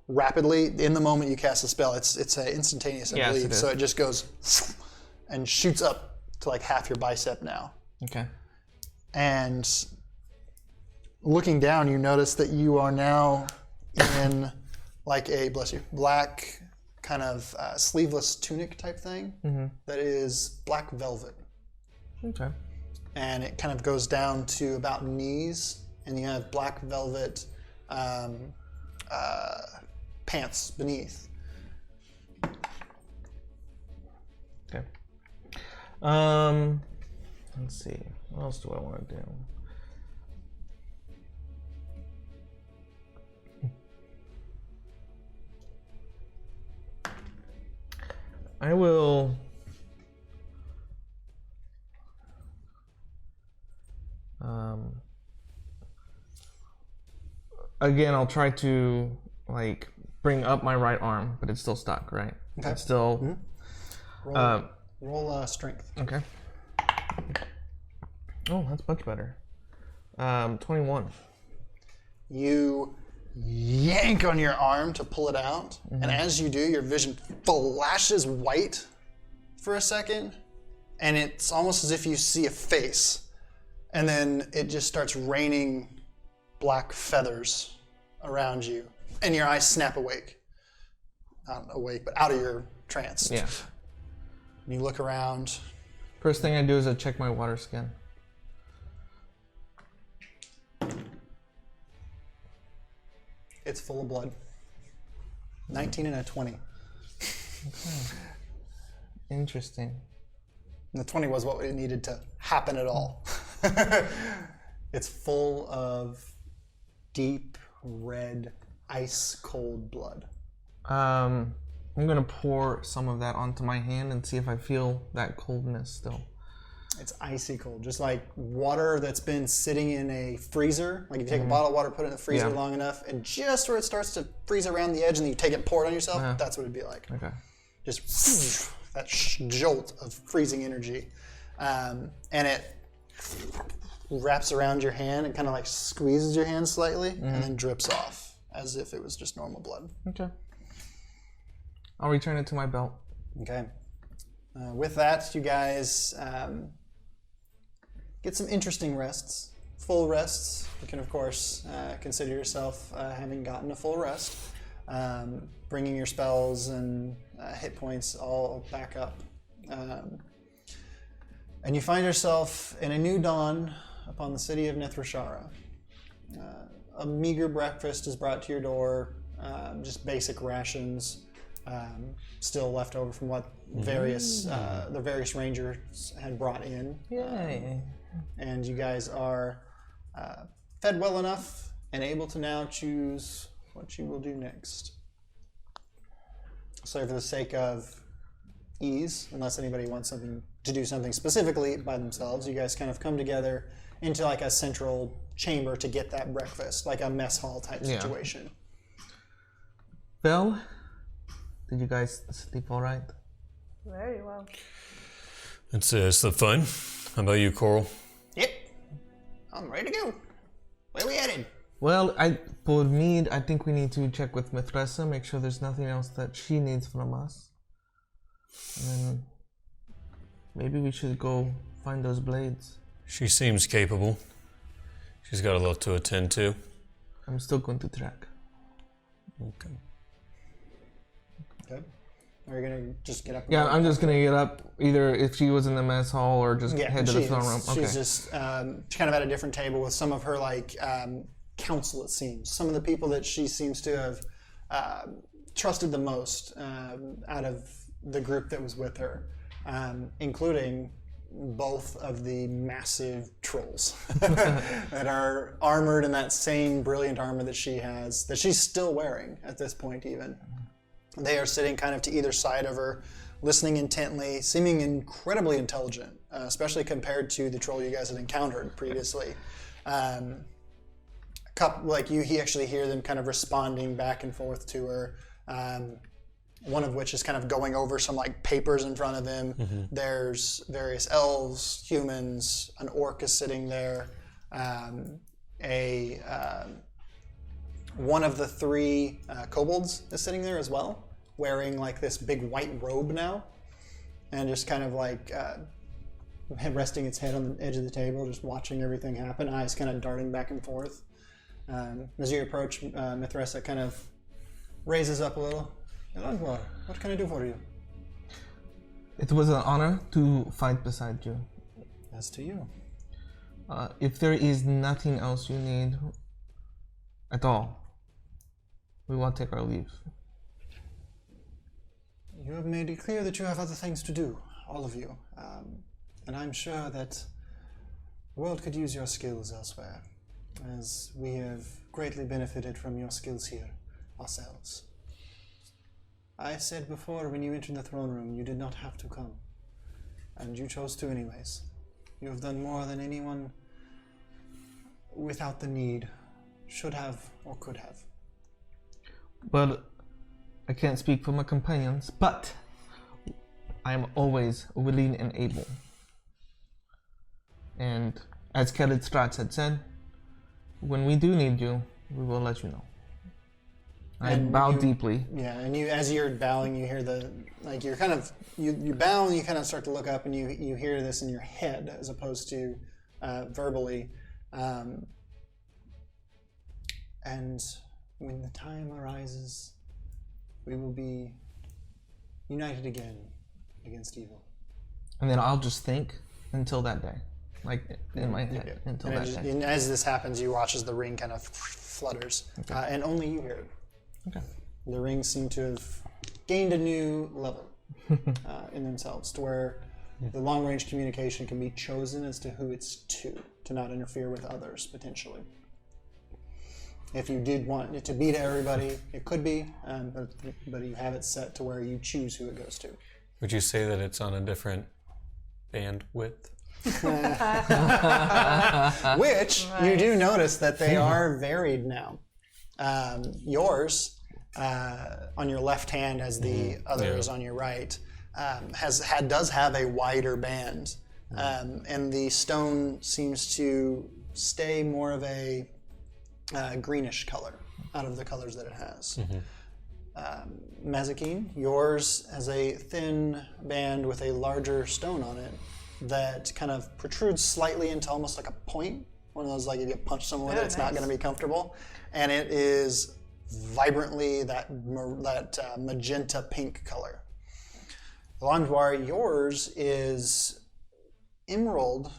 rapidly, in the moment you cast the spell, it's instantaneous, I believe. So it just goes and shoots up to like half your bicep now.
Okay.
And looking down, you notice that you are now in like a, bless you, black kind of sleeveless tunic type thing that is black velvet.
Okay.
And it kind of goes down to about knees, and you have black velvet pants beneath.
Okay. Let's see. What else do I want to do? I will. Again, I'll try to like bring up my right arm, but it's still stuck, right?
Okay.
It's still.
Roll strength.
Okay. Oh, that's much better. 21.
You yank on your arm to pull it out, and as you do, your vision flashes white for a second, and it's almost as if you see a face, and then it just starts raining black feathers around you, and your eyes snap awake. Not awake, but out of your trance.
Yeah.
And you look around.
First thing I do is I check my water skin.
It's full of blood. 19 and a 20.
Okay. Interesting.
And the 20 was what needed to happen at all. It's full of deep red, ice cold blood.
I'm gonna pour some of that onto my hand and see if I feel that coldness still.
It's icy cold, just like water that's been sitting in a freezer. Like if you take a bottle of water, put it in the freezer long enough, and just where it starts to freeze around the edge, and then you take it and pour it on yourself, that's what it'd be like.
Okay.
Just that jolt of freezing energy. And it wraps around your hand and kind of like squeezes your hand slightly, and then drips off as if it was just normal blood.
Okay. I'll return it to my belt.
Okay. With that, you guys get some interesting rests, full rests. You can, of course, consider yourself having gotten a full rest, bringing your spells and hit points all back up. And you find yourself in a new dawn upon the city of Nethreshara. A meager breakfast is brought to your door, just basic rations. Still left over from what the various rangers had brought in.
Yay.
And you guys are fed well enough and able to now choose what you will do next. So for the sake of ease, unless anybody wants to do something specifically by themselves, you guys kind of come together into like a central chamber to get that breakfast, like a mess hall type situation.
Belle? Did you guys sleep all right?
Very well.
It's the fun. How about you, Coral?
Yep. I'm ready to go. Where we headed?
Well, for me, I think we need to check with Nethreshara, make sure there's nothing else that she needs from us. And then maybe we should go find those blades.
She seems capable. She's got a lot to attend to.
I'm still going to track.
Okay.
Good. Are you gonna just get up?
Yeah, I'm just gonna get up. Either if she was in the mess hall or just head to the throne room. Okay.
She's just kind of at a different table with some of her council. It seems some of the people that she seems to have trusted the most out of the group that was with her, including both of the massive trolls that are armored in that same brilliant armor that she has, that she's still wearing at this point even. They are sitting kind of to either side of her, listening intently, seeming incredibly intelligent, especially compared to the troll you guys had encountered previously. You actually hear them kind of responding back and forth to her. One of which is kind of going over some papers in front of him. Mm-hmm. There's various elves, humans, an orc is sitting there. One of the three kobolds is sitting there as well, wearing this big white robe now, and just kind of resting its head on the edge of the table, just watching everything happen, eyes kind of darting back and forth. As you approach, Nethreshara kind of raises up a little. Elanduar, what can I do for you?
It was an honor to fight beside you.
As to you.
If there is nothing else you need at all, we will take our leave.
You have made it clear that you have other things to do, all of you. And I'm sure that the world could use your skills elsewhere, as we have greatly benefited from your skills here ourselves. I said before, when you entered the throne room, you did not have to come. And you chose to anyways. You have done more than anyone without the need should have or could have.
Well, I can't speak for my companions, but I am always willing and able. And as Kael Stratz had said, when we do need you, we will let you know. I bow deeply.
Yeah, and you, as you're bowing, you hear you're kind of, you bow and you kind of start to look up and you hear this in your head as opposed to verbally. And when the time arises, we will be united again against evil.
And then I'll just think until that day. In my head, until that day.
And as this happens, you watch as the ring kind of flutters. Okay. And only you hear it.
Okay.
The rings seem to have gained a new level in themselves, to where the long-range communication can be chosen as to who it's to not interfere with others, potentially. If you did want it to be to everybody, it could be, but you have it set to where you choose who it goes to.
Would you say that it's on a different bandwidth?
Which, you do notice that they are varied now. Yours, on your left hand, as the other is on your right, does have a wider band, and the stone seems to stay more of a greenish color out of the colors that it has. Mazikeen, yours has a thin band with a larger stone on it that kind of protrudes slightly into almost like a point. One of those, if you punch someone with it, it's not going to be comfortable. And it is vibrantly that magenta pink color. Elanduar, yours is emerald,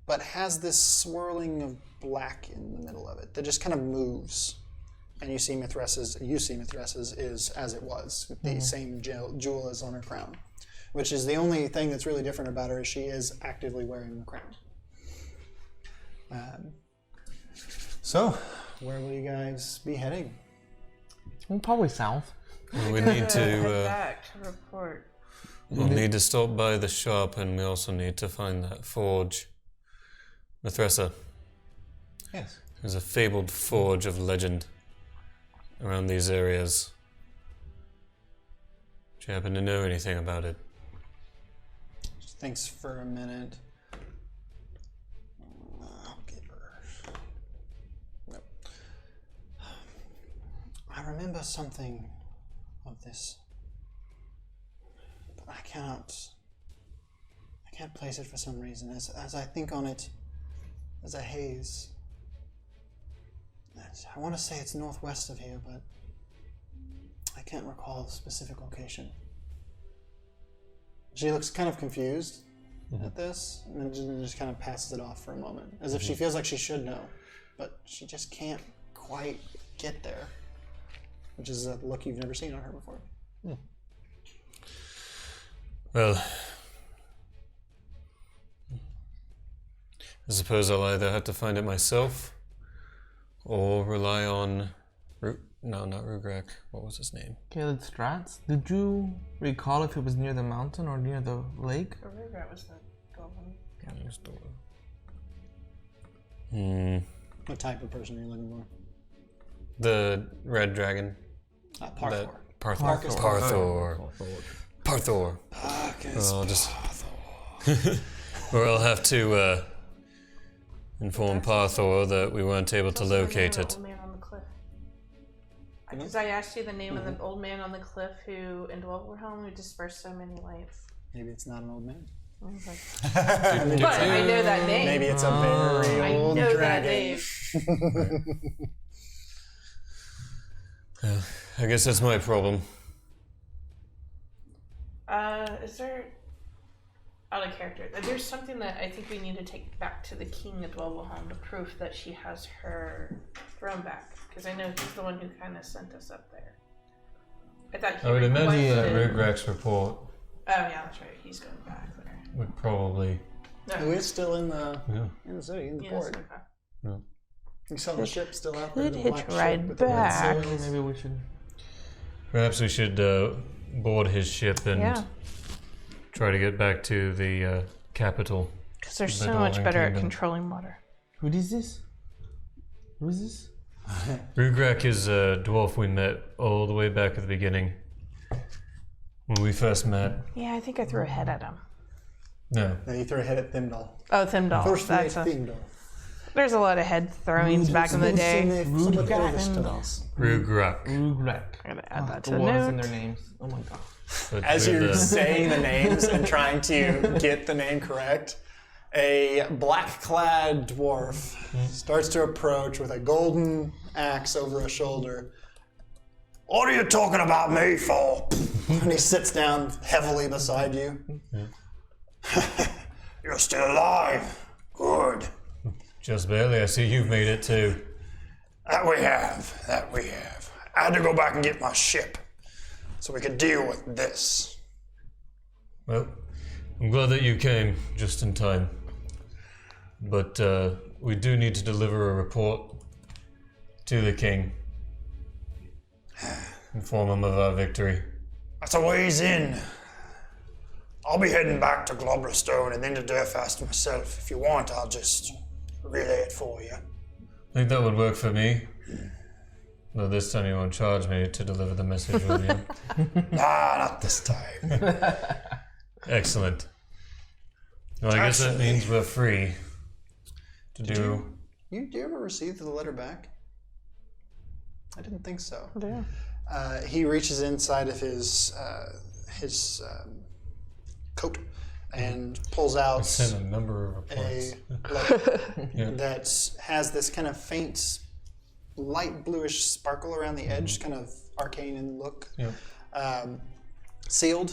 but has this swirling of black in the middle of it that just kind of moves. And you see Nethreshara's is as it was, the same jewel as on her crown, which is the only thing that's really different about her is she is actively wearing the crown. So, where will you guys be heading?
Probably south.
Well, we need to
head back to report.
We'll need to stop by the shop, and we also need to find that forge. Nethreshara.
Yes.
There's a fabled forge of legend around these areas. Do you happen to know anything about it?
Thanks for a minute. I'll give her. I remember something of this, but I can't place it for some reason. As I think on it, as a haze. I want to say it's northwest of here, but I can't recall the specific location. She looks kind of confused at this, and then just kind of passes it off for a moment, as if she feels like she should know, but she just can't quite get there, which is a look you've never seen on her before.
Well, I suppose I'll either have to find it myself or rely on... not Rugrak. What was his name?
Kael Strats. Did you recall if it was near the mountain or near the lake?
That was the goblin.
What type of person are you looking for?
The red dragon.
Parthor.
Parthor. Or I'll have to inform Parthor that we weren't able to locate it.
Old man on the cliff. Because I asked you the name of the old man on the cliff who in Dweller who dispersed so many lights.
Maybe it's not an old man.
But I know that name.
Maybe it's a very old
I know
dragon.
that name.
I guess that's my problem.
Is there out of character? There's something that I think we need to take back to the king of Dwellwilhelm, the proof that she has her throne back. Because I know he's the one who kind of sent us up there. I thought he
I would imagine that
requested-
Rugrak's report
Oh yeah, that's right. He's going back there.
would probably...
Who is still in the city, in the
Yes,
port.
okay.
Yeah.
You saw the ship still out there.
Could
the black
hitch ride
ship with the red
back.
sails.
Maybe we should.
Perhaps we should board his ship and try to get back to the capital.
Because they're
The
so much
Dwarven
better at
Kingdom.
controlling water.
Who is this? Who is this?
Rugrak is a dwarf we met all the way back at the beginning. When we first met.
Yeah, I think I threw a head at him.
No.
Then you throw a head at Thimdall.
Oh, Thimdall.
First
That's
Thimdall.
There's a lot of head throwings back in the day.
Rugrak.
Rugrak.
I'm gonna add that to
The
the
ones in
note.
their names. Oh my god.
But
As
with,
you're saying the names and trying to get the name correct, a black-clad dwarf starts to approach with a golden axe over his shoulder. What are you talking about me for? And he sits down heavily beside you. You're still alive. Good.
Just barely. I see you've made it too.
That we have. I had to go back and get my ship so we could deal with this.
Well, I'm glad that you came just in time. But we do need to deliver a report to the king. Inform him of our victory.
That's a ways in. I'll be heading back to Globberstone and then to Durfast myself. If you want, I'll just relay it for you.
I think that would work for me. Though this time you won't charge me to deliver the message, will you?
Nah, not this time.
Excellent. Well, I guess that means we're free to do...
Do you ever receive the letter back? I didn't think so.
Yeah.
He reaches inside of his coat and pulls out
Send a number of reports.
a letter
Yeah.
that has this kind of faint, light bluish sparkle around the edge, kind of arcane in look.
Yeah.
Sealed.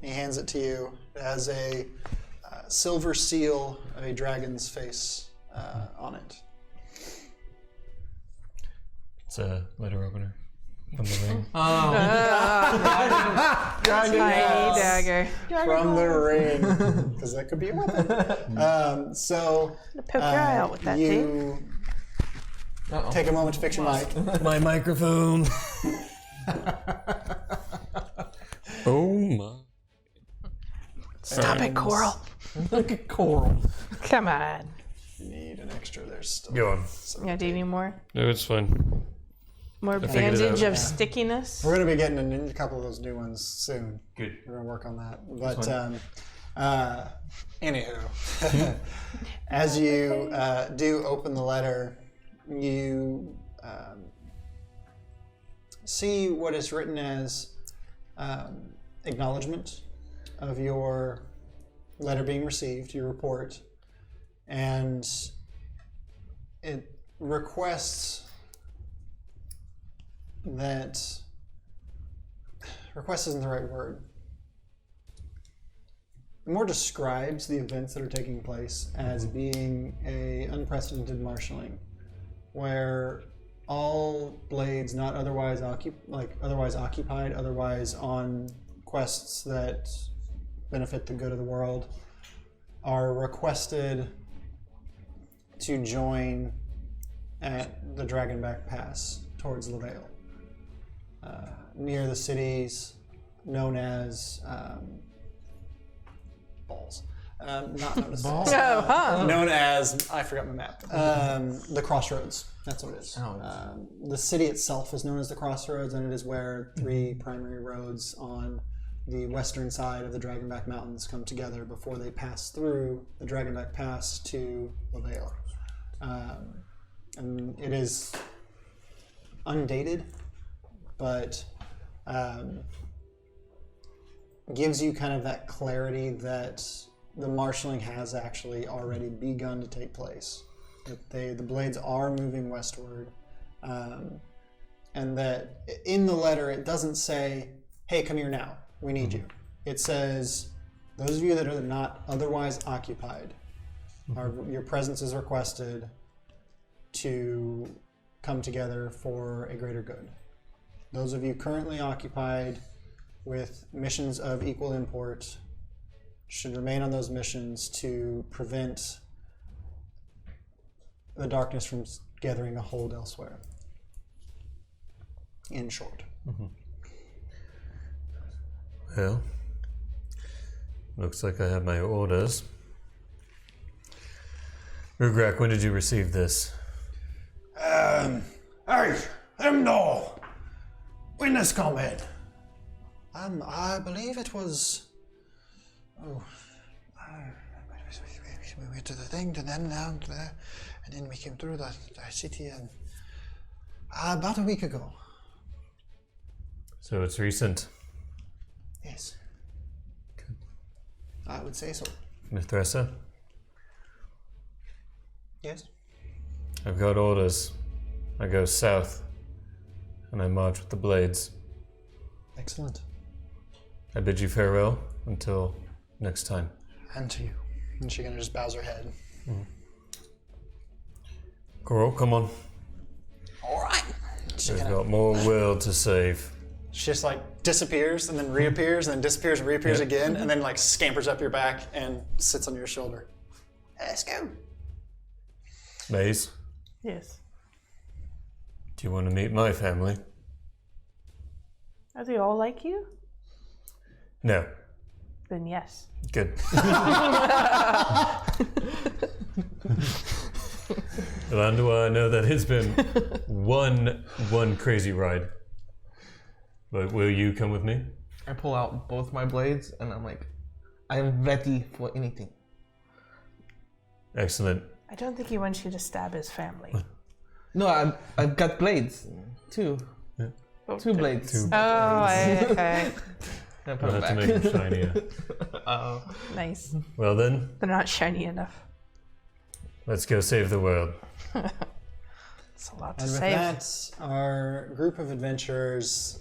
He hands it to you. It has a silver seal of a dragon's face on it.
It's a letter opener from the ring.
Tiny dagger.
From the ring, because that could be a weapon.
Poke your eye out with that thing.
You take a moment to fix your mic.
My microphone. Oh my.
Stop it, Koral.
Look at Koral.
Come on.
You need an extra. There's still.
Go on.
Yeah, do you need more?
No, it's fine.
More
figured it
bandage
out.
of stickiness?
We're going to be getting a couple of those new ones soon.
Good.
We're going to work on that. But anywho, as you do open the letter, you see what is written as acknowledgement of your letter being received, your report, and it requests that... Request isn't the right word. It more describes the events that are taking place as being a unprecedented marshalling, where all blades not otherwise occupied, otherwise on quests that benefit the good of the world, are requested to join at the Dragonback Pass towards Lavale, near the cities known as Balls. Not known as Balls. Known as, I forgot my map. The Crossroads. That's what it is. The city itself is known as the Crossroads, and it is where three primary roads on the western side of the Dragonback Mountains come together before they pass through the Dragonback Pass to Lavale. And it is undated, but gives you kind of that clarity that the marshalling has actually already begun to take place. That the blades are moving westward, and that in the letter it doesn't say, "Hey, come here now. We need you." It says, "Those of you that are not otherwise occupied, your presence is requested to come together for a greater good. Those of you currently occupied with missions of equal import should remain on those missions to prevent the darkness from gathering a hold elsewhere." In short.
Well, looks like I have my orders. Rugrak, when did you receive this?
No. When this comment? I believe it was. We went to the thing, and then down to there, and then we came through the city, and about a week ago.
So it's recent.
Yes. Good. I would say so.
Nethreshara?
Yes.
I've got orders. I go south, and I march with the blades.
Excellent.
I bid you farewell until next time.
And to you. And she kind of just bows her head.
Koral, come on.
All right.
We've got more world to save.
She just like disappears and then reappears and then disappears and reappears again and then like scampers up your back and sits on your shoulder. Let's go.
Maze,
Yes.
do you want to meet my family?
Are they all like you?
No.
Then yes.
Good. Elanduar, I know that it's been one crazy ride. But will you come with me?
I pull out both my blades and I'm like, I am ready for anything.
Excellent.
I don't think he wants you to stab his family.
No, I've got blades. Two blades.
Okay.
I put
I'll
them
have to
back.
make them shinier.
Nice.
Well then,
They're not shiny enough.
let's go save the world.
It's a lot to
And with
save.
that, our group of adventurers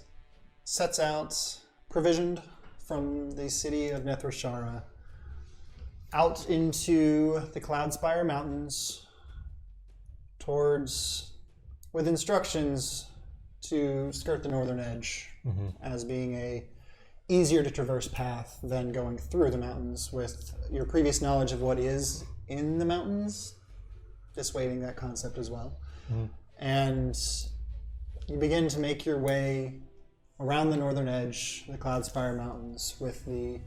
sets out, provisioned from the city of Nethreshara, out into the Cloudspire Mountains, with instructions to skirt the northern edge, as being a easier to traverse path than going through the mountains, with your previous knowledge of what is in the mountains dissuading that concept as well. And you begin to make your way around the northern edge, the Cloudspire Mountains, with the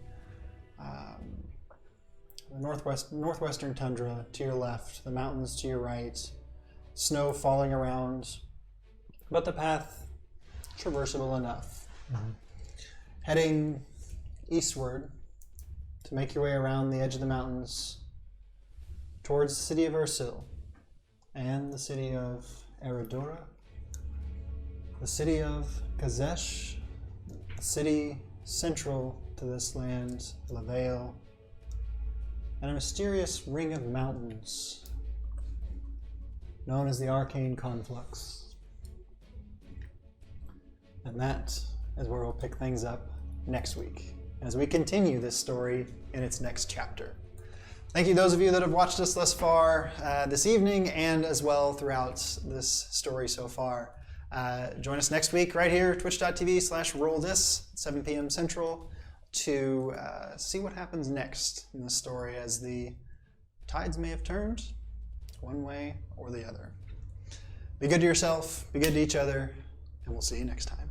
northwestern tundra to your left, the mountains to your right, snow falling around, but the path traversable enough. Heading eastward to make your way around the edge of the mountains towards the city of Ursil and the city of Eradora. the city of Kazesh, a city central to this land, Lavale, and a mysterious ring of mountains known as the Arcane Conflux. And that is where we'll pick things up next week as we continue this story in its next chapter. Thank you those of you that have watched us thus far this evening and as well throughout this story so far. Join us next week right here, twitch.tv/RoleThis, 7 p.m. Central, to see what happens next in the story as the tides may have turned one way or the other. Be good to yourself, be good to each other, and we'll see you next time.